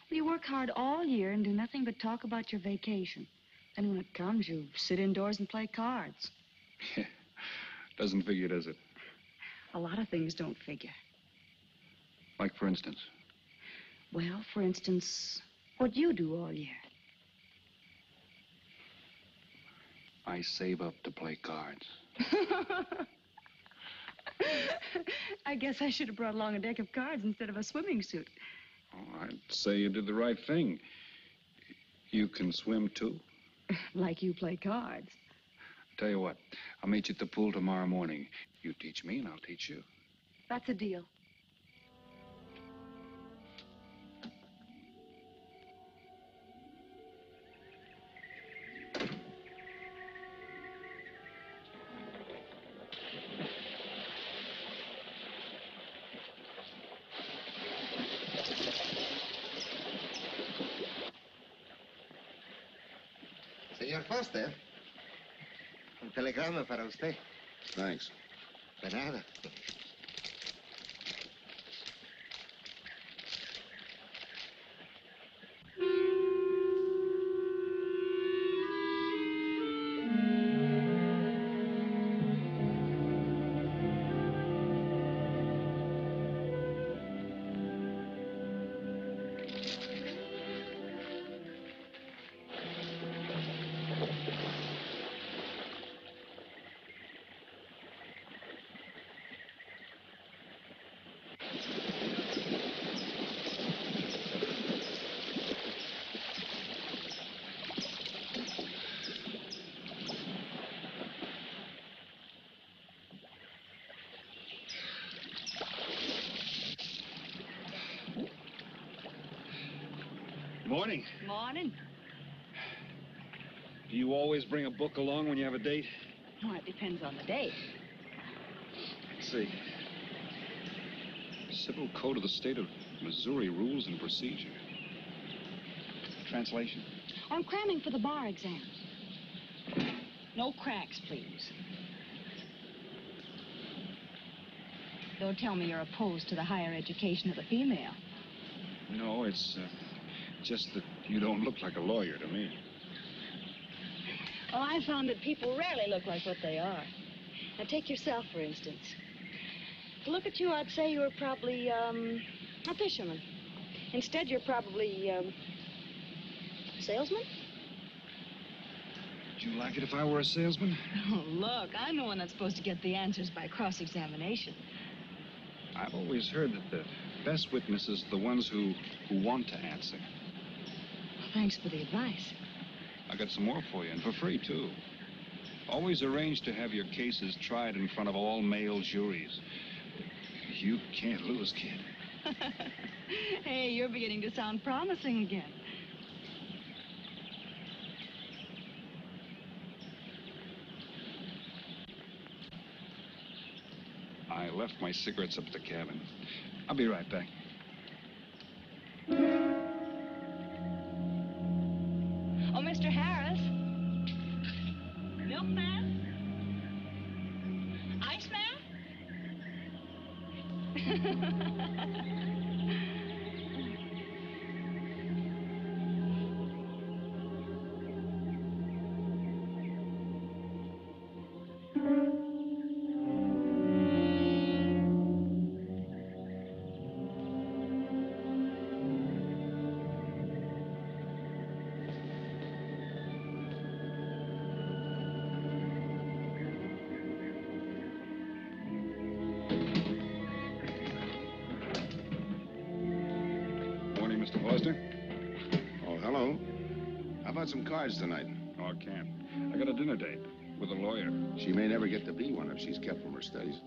Well, you work hard all year and do nothing but talk about your vacation. Then when it comes, you sit indoors and play cards. Doesn't figure, does it? A lot of things don't figure. Like, for instance? Well, for instance, what you do all year. I save up to play cards. I guess I should have brought along a deck of cards instead of a swimming suit. Oh, I'd say you did the right thing. You can swim, too? Like you play cards. Tell you what, I'll meet you at the pool tomorrow morning. You teach me and I'll teach you. That's a deal. Señor Foster, un telegrama para usted. Thanks. De nada. Morning. Morning. Do you always bring a book along when you have a date? Well, it depends on the date. Let's see. Civil Code of the State of Missouri Rules and Procedure. Translation? I'm cramming for the bar exam. No cracks, please. Don't tell me you're opposed to the higher education of the female. No, it's just that you don't look like a lawyer to me. Well, I found that people rarely look like what they are. Now, take yourself, for instance. To look at you, I'd say you were probably, a fisherman. Instead, you're probably, a salesman? Would you like it if I were a salesman? Oh, look, I'm the one that's supposed to get the answers by cross-examination. I've always heard that the best witnesses are the ones who want to answer. Thanks for the advice. I got some more for you, and for free, too. Always arrange to have your cases tried in front of all male juries. You can't lose, kid. Hey, you're beginning to sound promising again. I left my cigarettes up at the cabin. I'll be right back. Oh, Mr. Harris. Milkman? Iceman? Morning, Mr. Foster. Oh, hello. How about some cards tonight? Oh, I can't. I got a dinner date with a lawyer. She may never get to be one if she's kept from her studies.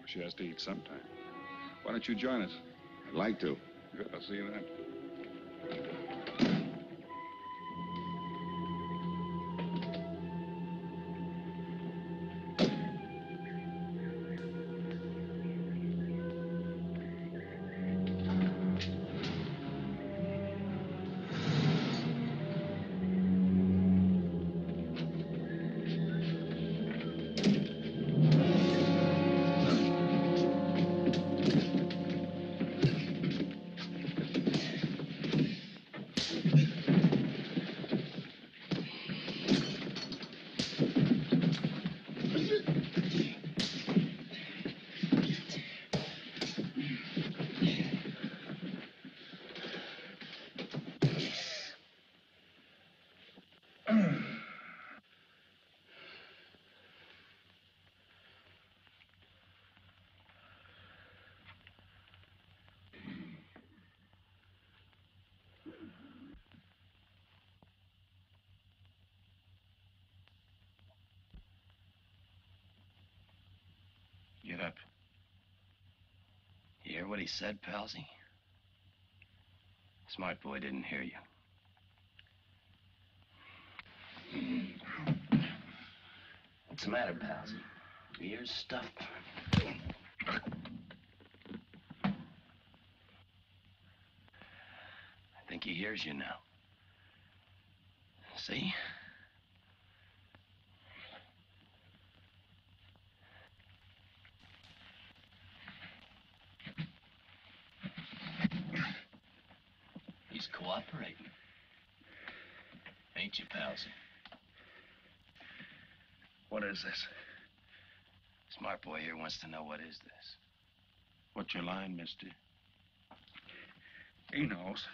She has to eat sometime. Why don't you join us? I'd like to. Good, I'll see you then. Get up. You hear what he said, Palsy? Smart boy didn't hear you. What's the matter, Palsy? Your ears stuffed? I think he hears you now. See? He's cooperating. Ain't you, Palsy? What is this? Smart boy here wants to know what is this. What's your line, mister? He knows.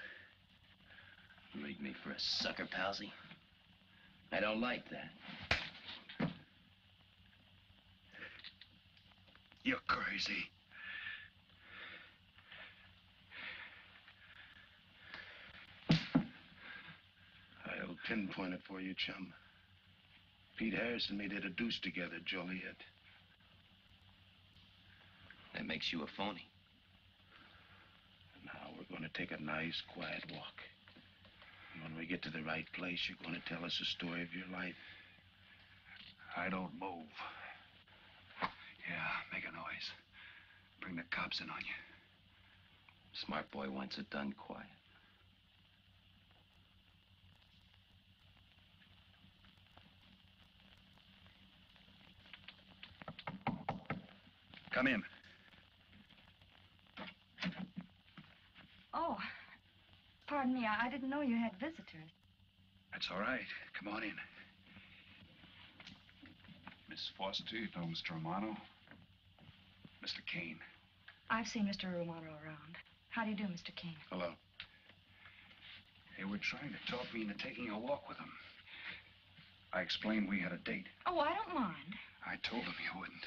You leave me for a sucker, Palsy? I don't like that. You're crazy. I'll pinpoint it for you, chum. Pete Harris and me did a deuce together, Joliet. That makes you a phony. Now we're going to take a nice, quiet walk. When we get to the right place, you're going to tell us the story of your life. I don't move. Yeah, make a noise. Bring the cops in on you. Smart boy wants it done quiet. Come in. Oh, pardon me. I didn't know you had visitors. That's all right. Come on in. Miss Foster, you know Mr. Romano? Mr. Kane. I've seen Mr. Romano around. How do you do, Mr. Kane? Hello. They were trying to talk me into taking a walk with them. I explained we had a date. Oh, I don't mind. I told them you wouldn't.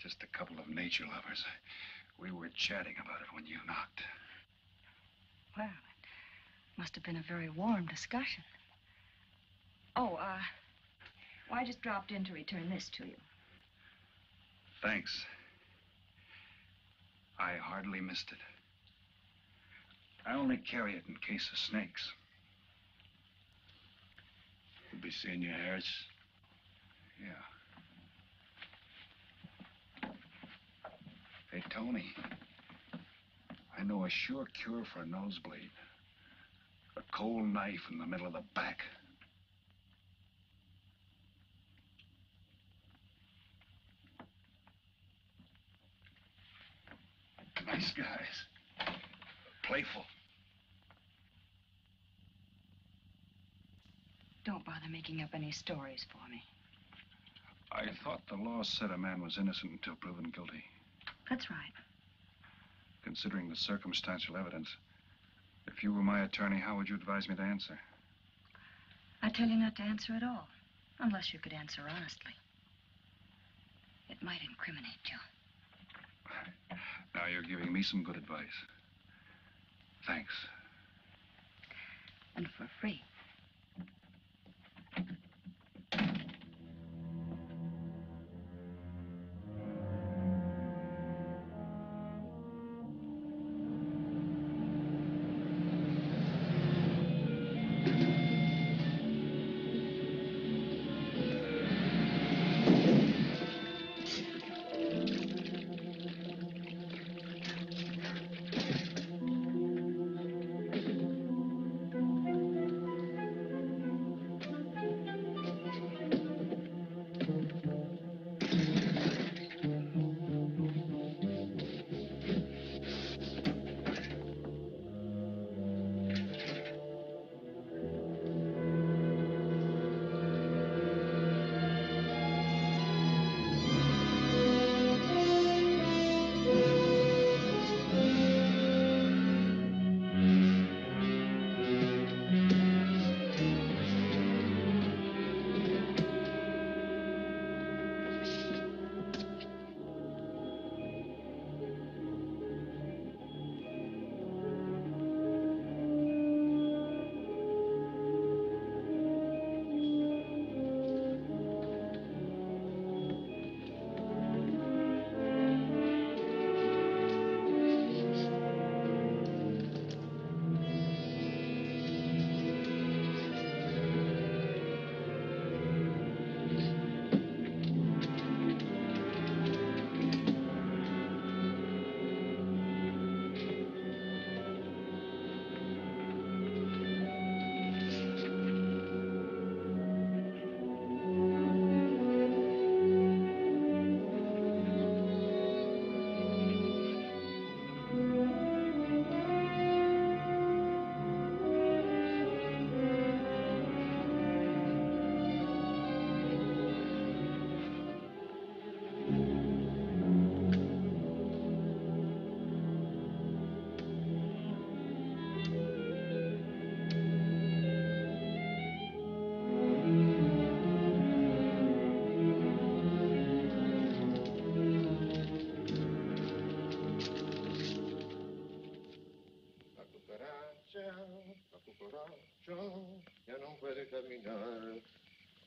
Just a couple of nature lovers. We were chatting about it when you knocked. Well, it must have been a very warm discussion. Oh, well, I just dropped in to return this to you. Thanks. I hardly missed it. I only carry it in case of snakes. We'll be seeing you, Harris. Yeah. Hey, Tony. I know a sure cure for a nosebleed. A cold knife in the middle of the back. Nice guys. Playful. Don't bother making up any stories for me. I thought the law said a man was innocent until proven guilty. That's right. Considering the circumstantial evidence, if you were my attorney, how would you advise me to answer? I tell you not to answer at all, unless you could answer honestly. It might incriminate you. Now you're giving me some good advice. Thanks. And for free.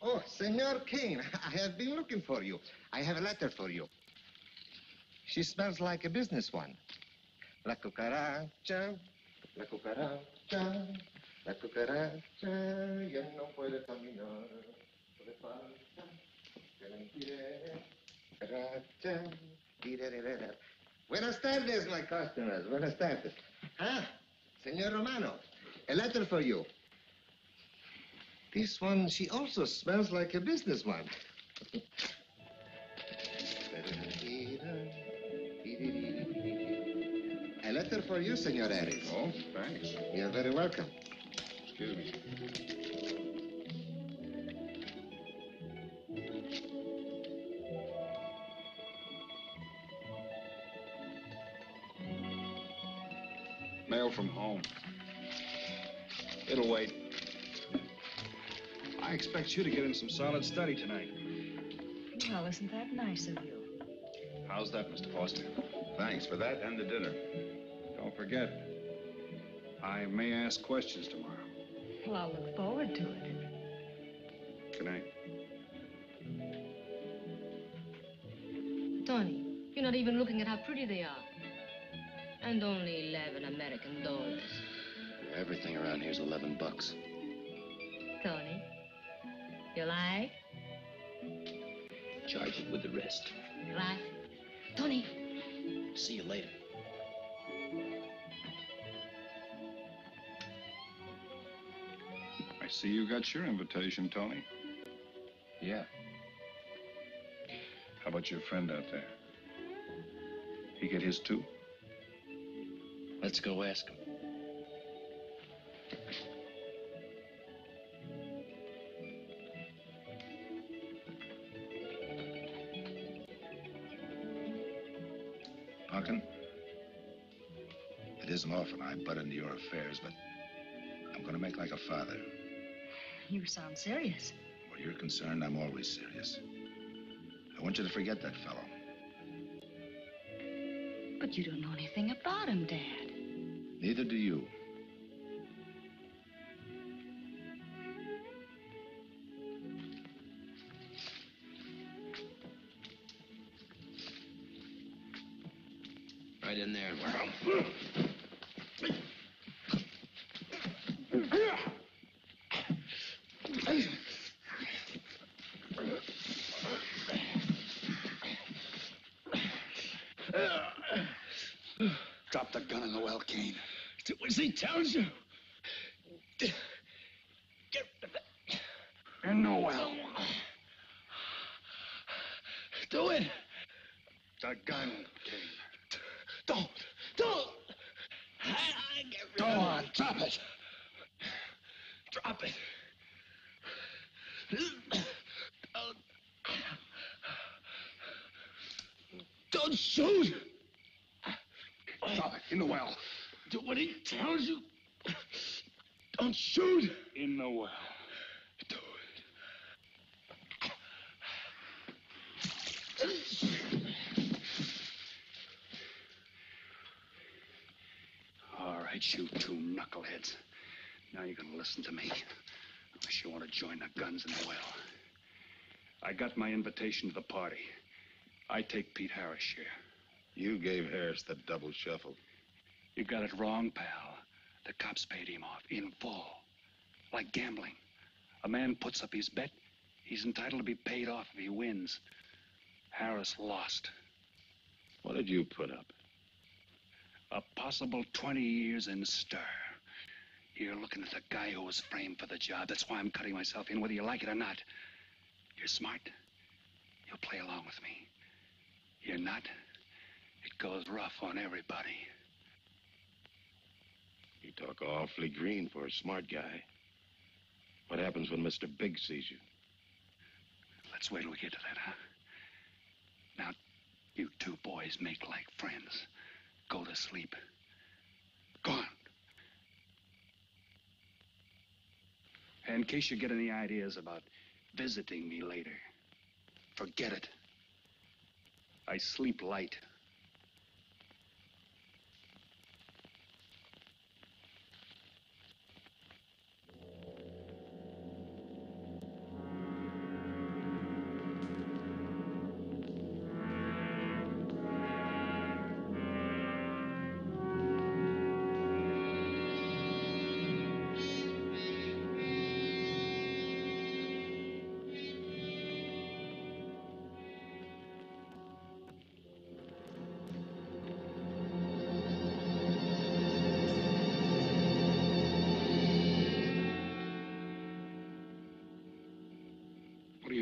Oh, Senor Kane, I have been looking for you. I have a letter for you. She smells like a business one. La cucaracha, la cucaracha. La cucaracha ya no puede caminar. Le falta que le tire. Cucaracha. Tirerera. Buenas tardes, my customers. Buenas tardes. Ah, Senor Romano, a letter for you. This one, she also smells like a businessman. A letter for you, Senor Harris. Oh, thanks. You're very welcome. Excuse me. Mail from home. It'll wait. I expect you to get in some solid study tonight. Well, isn't that nice of you? How's that, Mr. Foster? Thanks for that and the dinner. Don't forget, I may ask questions tomorrow. Well, I'll look forward to it. Good night. Tony, you're not even looking at how pretty they are. And only 11 American dollars. Everything around here's $11. Tony, you like? Charge it with the rest. Right. Tony. See you later. I see you got your invitation, Tony. Yeah. How about your friend out there? He get his too? Let's go ask him. Punkin, it isn't often I butt into your affairs, but I'm going to make like a father. You sound serious. Where you're concerned, I'm always serious. I want you to forget that fellow. But you don't know anything about him, Dad. Neither do you. Right in there. Drop the gun in the well, Kane. Do as he tells you. Get in the well. Do it. The gun, Kane. Don't. Go on, drop it. Drop it. Don't shoot. Drop it in the well. Do what he tells you. Don't shoot. In the well. Do it. All right, you two knuckleheads. Now you're gonna listen to me. Unless you want to join the guns in the well. I got my invitation to the party. I take Pete Harris' share. You gave Harris the double shuffle. You got it wrong, pal. The cops paid him off in full. Like gambling. A man puts up his bet, he's entitled to be paid off if he wins. Harris lost. What did you put up? A possible 20 years in stir. You're looking at the guy who was framed for the job. That's why I'm cutting myself in, whether you like it or not. You're smart. You'll play along with me. You're not. It goes rough on everybody. You talk awfully green for a smart guy. What happens when Mr. Big sees you? Let's wait till we get to that, huh? Now, you two boys make like friends. Go to sleep. Go on. And in case you get any ideas about visiting me later, forget it. I sleep light.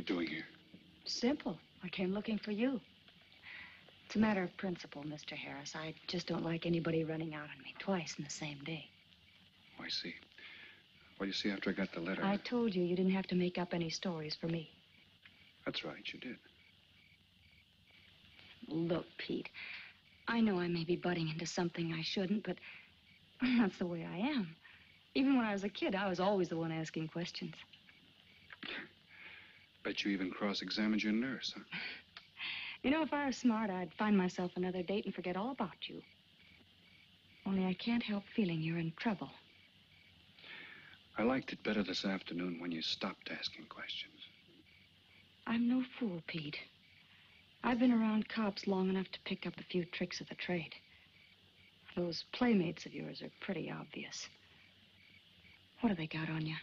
doing here? Simple. I came looking for you. It's a matter of principle, Mr. Harris. I just don't like anybody running out on me twice in the same day. Oh, I see. Well, you see, after I got the letter... I told you you didn't have to make up any stories for me. That's right, you did. Look, Pete, I know I may be butting into something I shouldn't, but that's the way I am. Even when I was a kid, I was always the one asking questions. Bet you even cross-examined your nurse, huh? You know, if I was smart, I'd find myself another date and forget all about you. Only I can't help feeling you're in trouble. I liked it better this afternoon when you stopped asking questions. I'm no fool, Pete. I've been around cops long enough to pick up a few tricks of the trade. Those playmates of yours are pretty obvious. What have they got on you?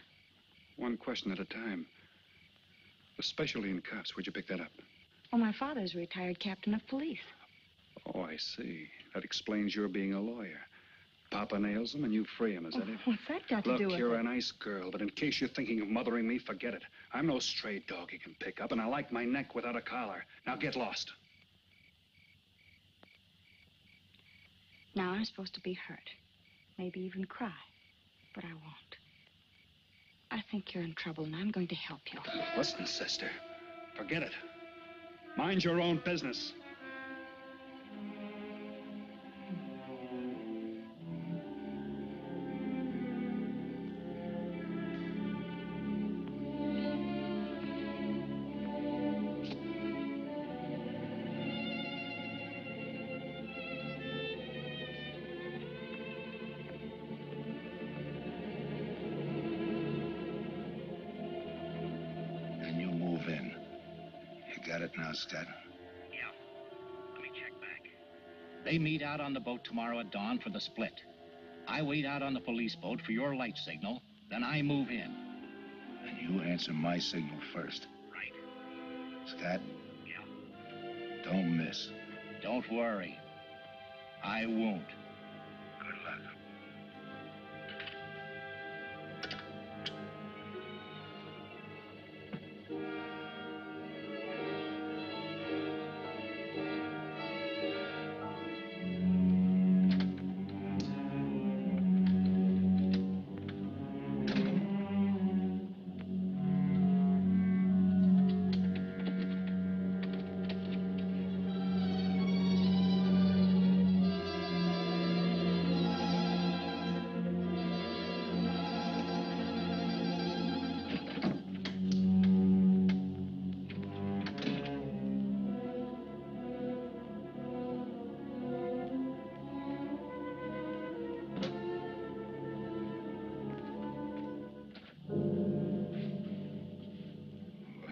One question at a time. Especially in cops. Where'd you pick that up? Oh, my father's a retired captain of police. Oh, I see. That explains your being a lawyer. Papa nails him and you free him, is that it? What's that got to Look, do with it? you're a nice girl, but in case you're thinking of mothering me, forget it. I'm no stray dog you can pick up, and I like my neck without a collar. Now get lost. Now I'm supposed to be hurt. Maybe even cry. But I won't. I think you're in trouble, and I'm going to help you. Listen, sister. Forget it. Mind your own business. And you move in. You got it now, Scott? Yeah. Let me check back. They meet out on the boat tomorrow at dawn for the split. I wait out on the police boat for your light signal, then I move in. And you answer my signal first. Right. Scott? Yeah. Don't miss. Don't worry. I won't. Good luck.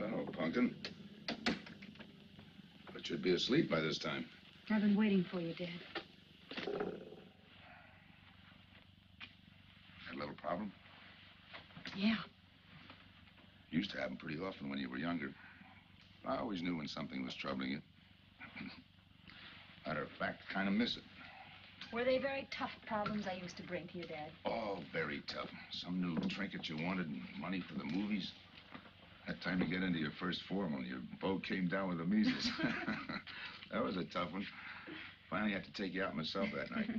Well, Punkin. But you'd be asleep by this time. I've been waiting for you, Dad. Had a little problem? Yeah. Used to happen pretty often when you were younger. I always knew when something was troubling you. Matter of fact, kind of miss it. Were they very tough problems I used to bring to you, Dad? Oh, very tough. Some new trinket you wanted and money for the movies. That time you get into your first form when your boat came down with the measles. That was a tough one. Finally had to take you out myself that night.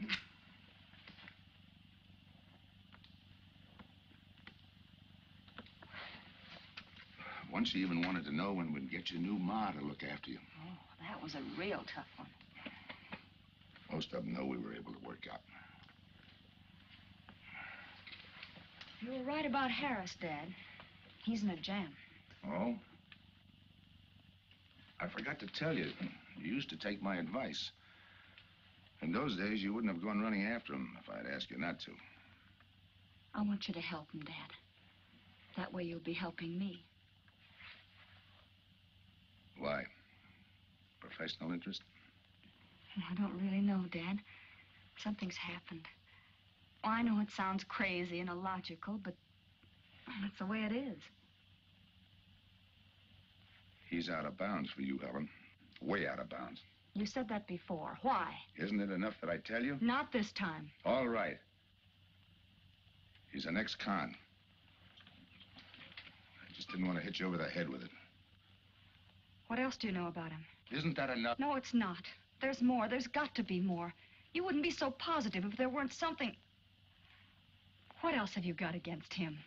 Once you even wanted to know when we'd get your new ma to look after you. Oh, that was a real tough one. Most of them know we were able to work out. You were right about Harris, Dad. He's in a jam. Oh? I forgot to tell you. You used to take my advice. In those days, you wouldn't have gone running after him if I'd asked you not to. I want you to help him, Dad. That way you'll be helping me. Why? Professional interest? I don't really know, Dad. Something's happened. Oh, I know it sounds crazy and illogical, but that's the way it is. He's out of bounds for you, Helen. Way out of bounds. You said that before. Why? Isn't it enough that I tell you? Not this time. All right. He's an ex-con. I just didn't want to hit you over the head with it. What else do you know about him? Isn't that enough? No, it's not. There's more. There's got to be more. You wouldn't be so positive if there weren't something. What else have you got against him?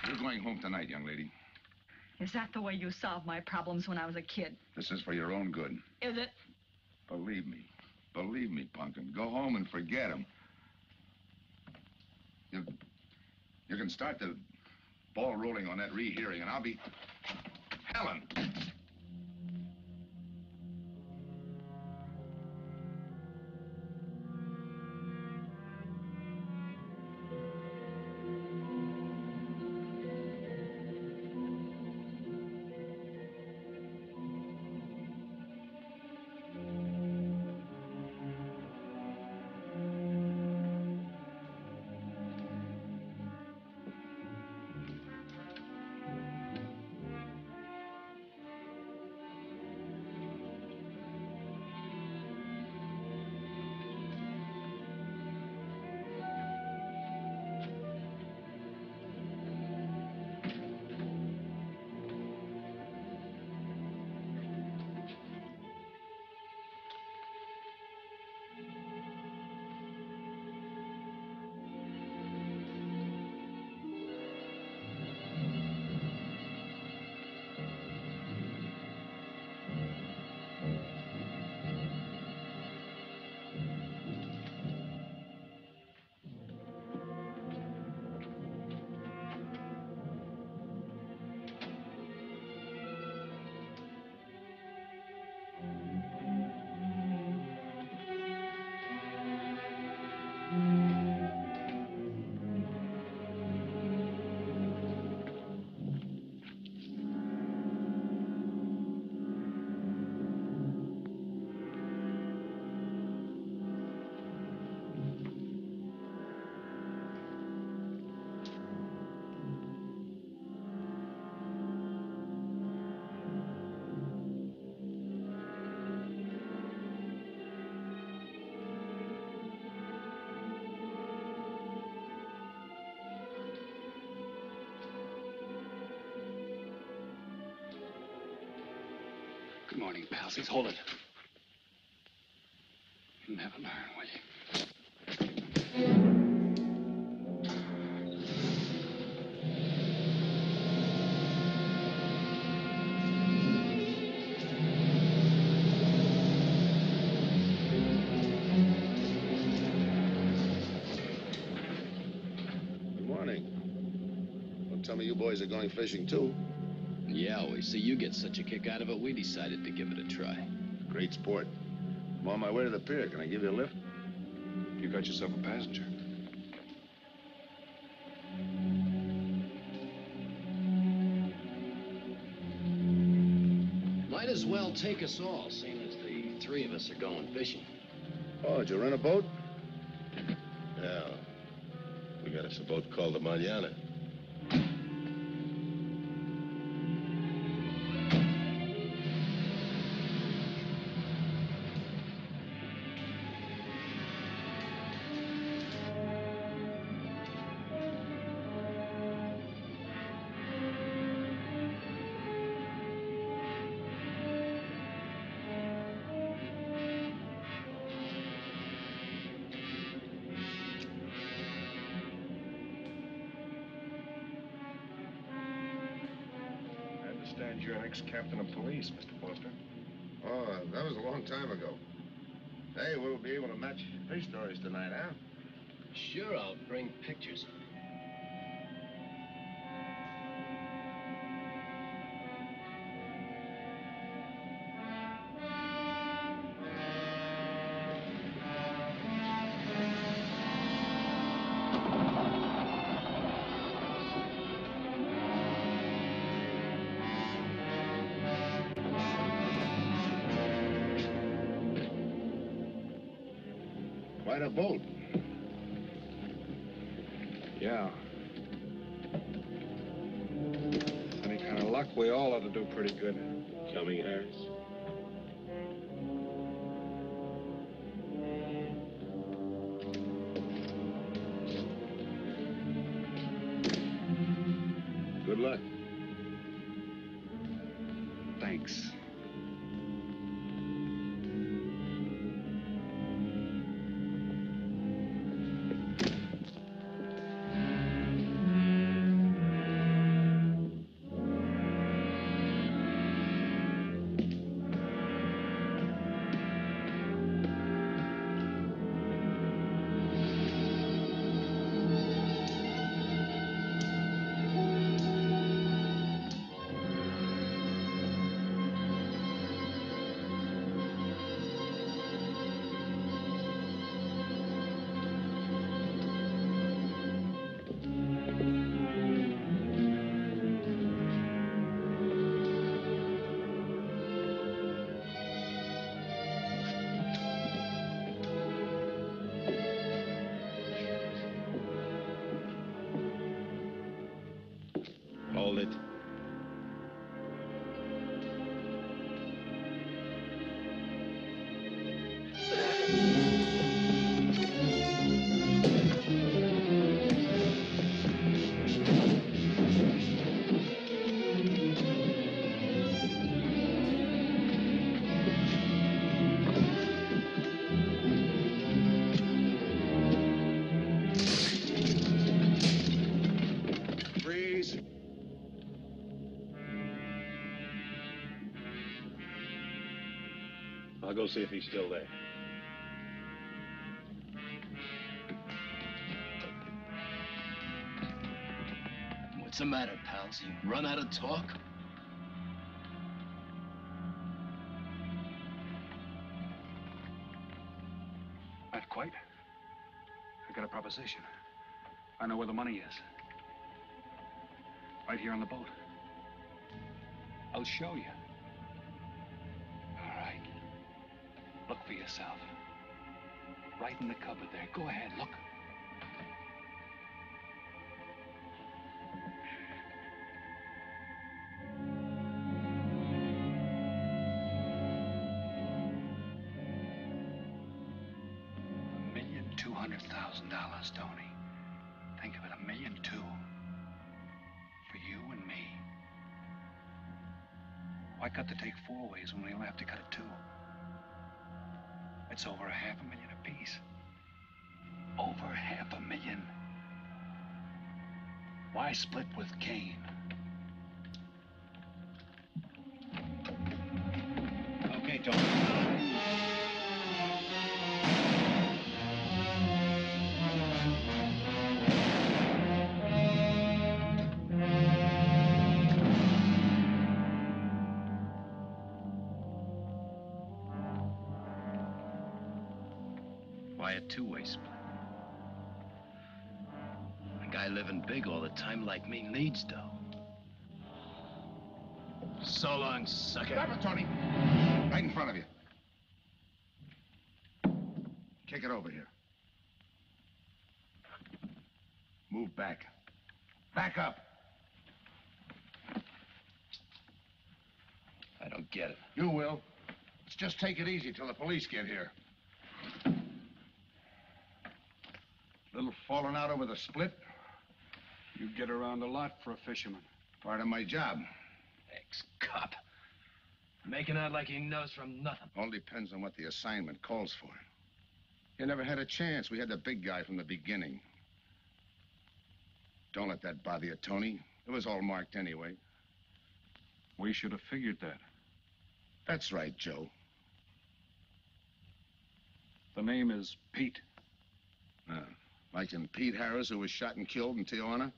You're going home tonight, young lady. Is that the way you solved my problems when I was a kid? This is for your own good. Is it? Believe me. Believe me, Punkin. Go home and forget him. You can start the ball rolling on that rehearing, and I'll be... Helen! Good morning, palsies. Hold it. You'll never learn, will you? Good morning. Don't tell me you boys are going fishing, too. Yeah, we see you get such a kick out of it, we decided to give it a try. Great sport. I'm on my way to the pier. Can I give you a lift? You got yourself a passenger. Might as well take us all, seeing as the three of us are going fishing. Oh, did you rent a boat? Yeah. We got us a boat called the Mariana. You're an ex-captain of police, Mr. Foster. Oh, that was a long time ago. Hey, we'll be able to match fish stories tonight, huh? Sure, I'll bring pictures. Quite a boat. Yeah. Any kind of luck, we all ought to do pretty good. Coming, Harris? Good luck. Thanks. Freeze. I'll go see if he's still there. What's the matter, pals? You run out of talk? Not quite. I got a proposition. I know where the money is. Right here on the boat. I'll show you. All right. Look for yourself. Right in the cupboard there. Go ahead, look. $1,200,000, Tony. Think of it, $1.2 million. For you and me. Why cut the take 4 ways when we only have to cut it 2? It's over $500,000 apiece. Over $500,000. Why split with Kane? Okay, Tony. Why a two-way split? A guy living big all the time like me needs dough. So long, sucker. Stop it, Tony. Right in front of you. Kick it over here. Move back. Back up. I don't get it. You will. Let's just take it easy till the police get here. Little falling out over the split. You get around a lot for a fisherman. Part of my job. Ex-cop. Making out like he knows from nothing. All depends on what the assignment calls for. You never had a chance. We had the big guy from the beginning. Don't let that bother you, Tony. It was all marked anyway. We should have figured that. That's right, Joe. The name is Pete. Like in Pete Harris, who was shot and killed in Tijuana?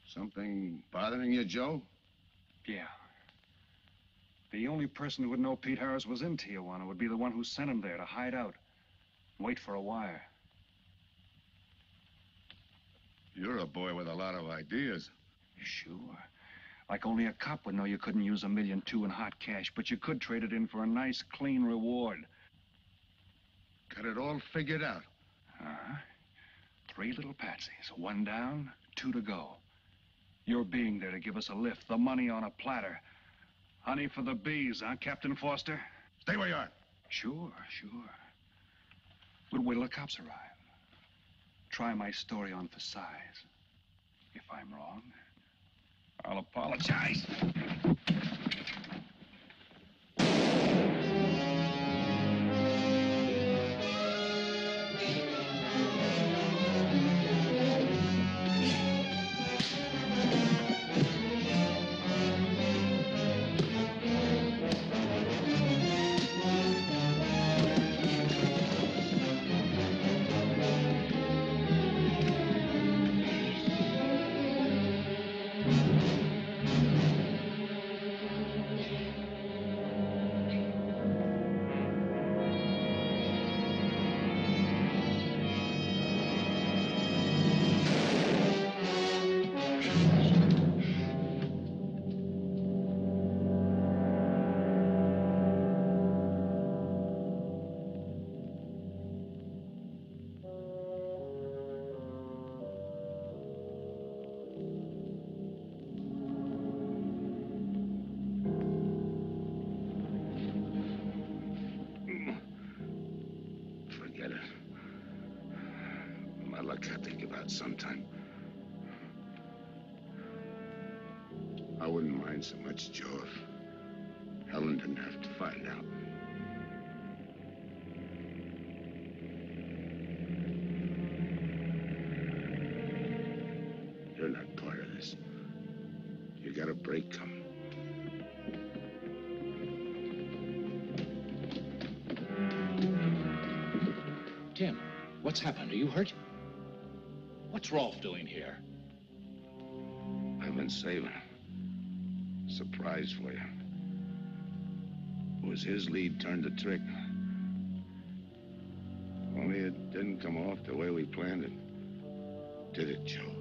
Something bothering you, Joe? Yeah. The only person who would know Pete Harris was in Tijuana would be the one who sent him there to hide out. Wait for a wire. You're a boy with a lot of ideas. Sure. Like only a cop would know you couldn't use $1.2 million in hot cash, but you could trade it in for a nice, clean reward. Got it all figured out. 3 little patsies. 1 down, 2 to go. Your being there to give us a lift, the money on a platter. Honey for the bees, huh, Captain Foster? Stay where you are. Sure. We'll wait till the cops arrive. Try my story on for size. If I'm wrong, I'll apologize. out sometime. I wouldn't mind so much, Joe, if Helen didn't have to find out. You're not part of this. You got a break coming. Tim, what's happened? Are you hurt? What's Rolf doing here? I've been saving. Surprise for you. It was his lead turned the trick. Only it didn't come off the way we planned it. Did it, Joe?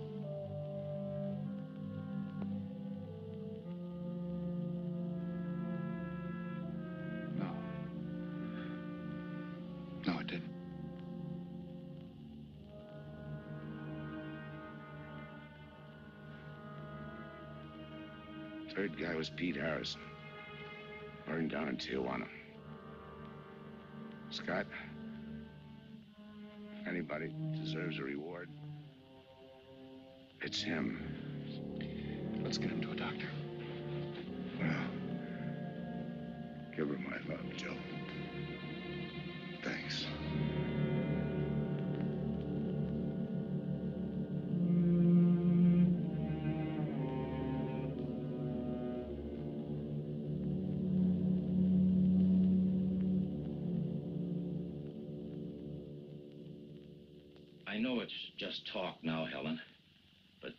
No, it didn't. Third guy was Pete Harrison. Burned down in Tijuana. Scott, if anybody deserves a reward, it's him. Let's get him to a doctor. Well, give her my love, Joe. Thanks. I know it's just talk now, Helen, but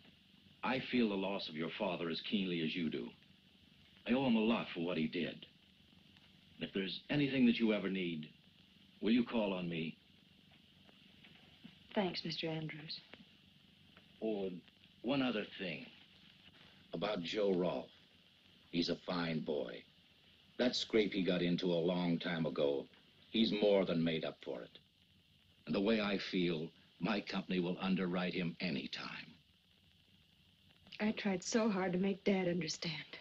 I feel the loss of your father as keenly as you do. I owe him a lot for what he did. If there's anything that you ever need, will you call on me? Thanks, Mr. Andrews. Oh, and one other thing. About Joe Rolfe. He's a fine boy. That scrape he got into a long time ago, he's more than made up for it. And the way I feel, my company will underwrite him anytime. I tried so hard to make Dad understand.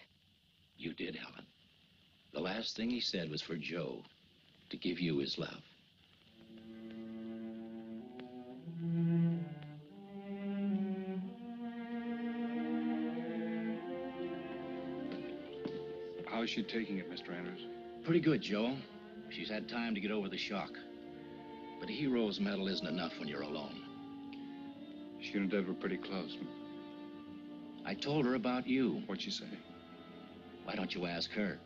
You did, Helen. The last thing he said was for Joe to give you his love. How is she taking it, Mr. Andrews? Pretty good, Joe. She's had time to get over the shock. But a hero's medal isn't enough when you're alone. She and Dad were pretty close. I told her about you. What'd she say? Why don't you ask her?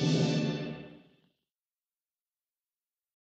Thank you.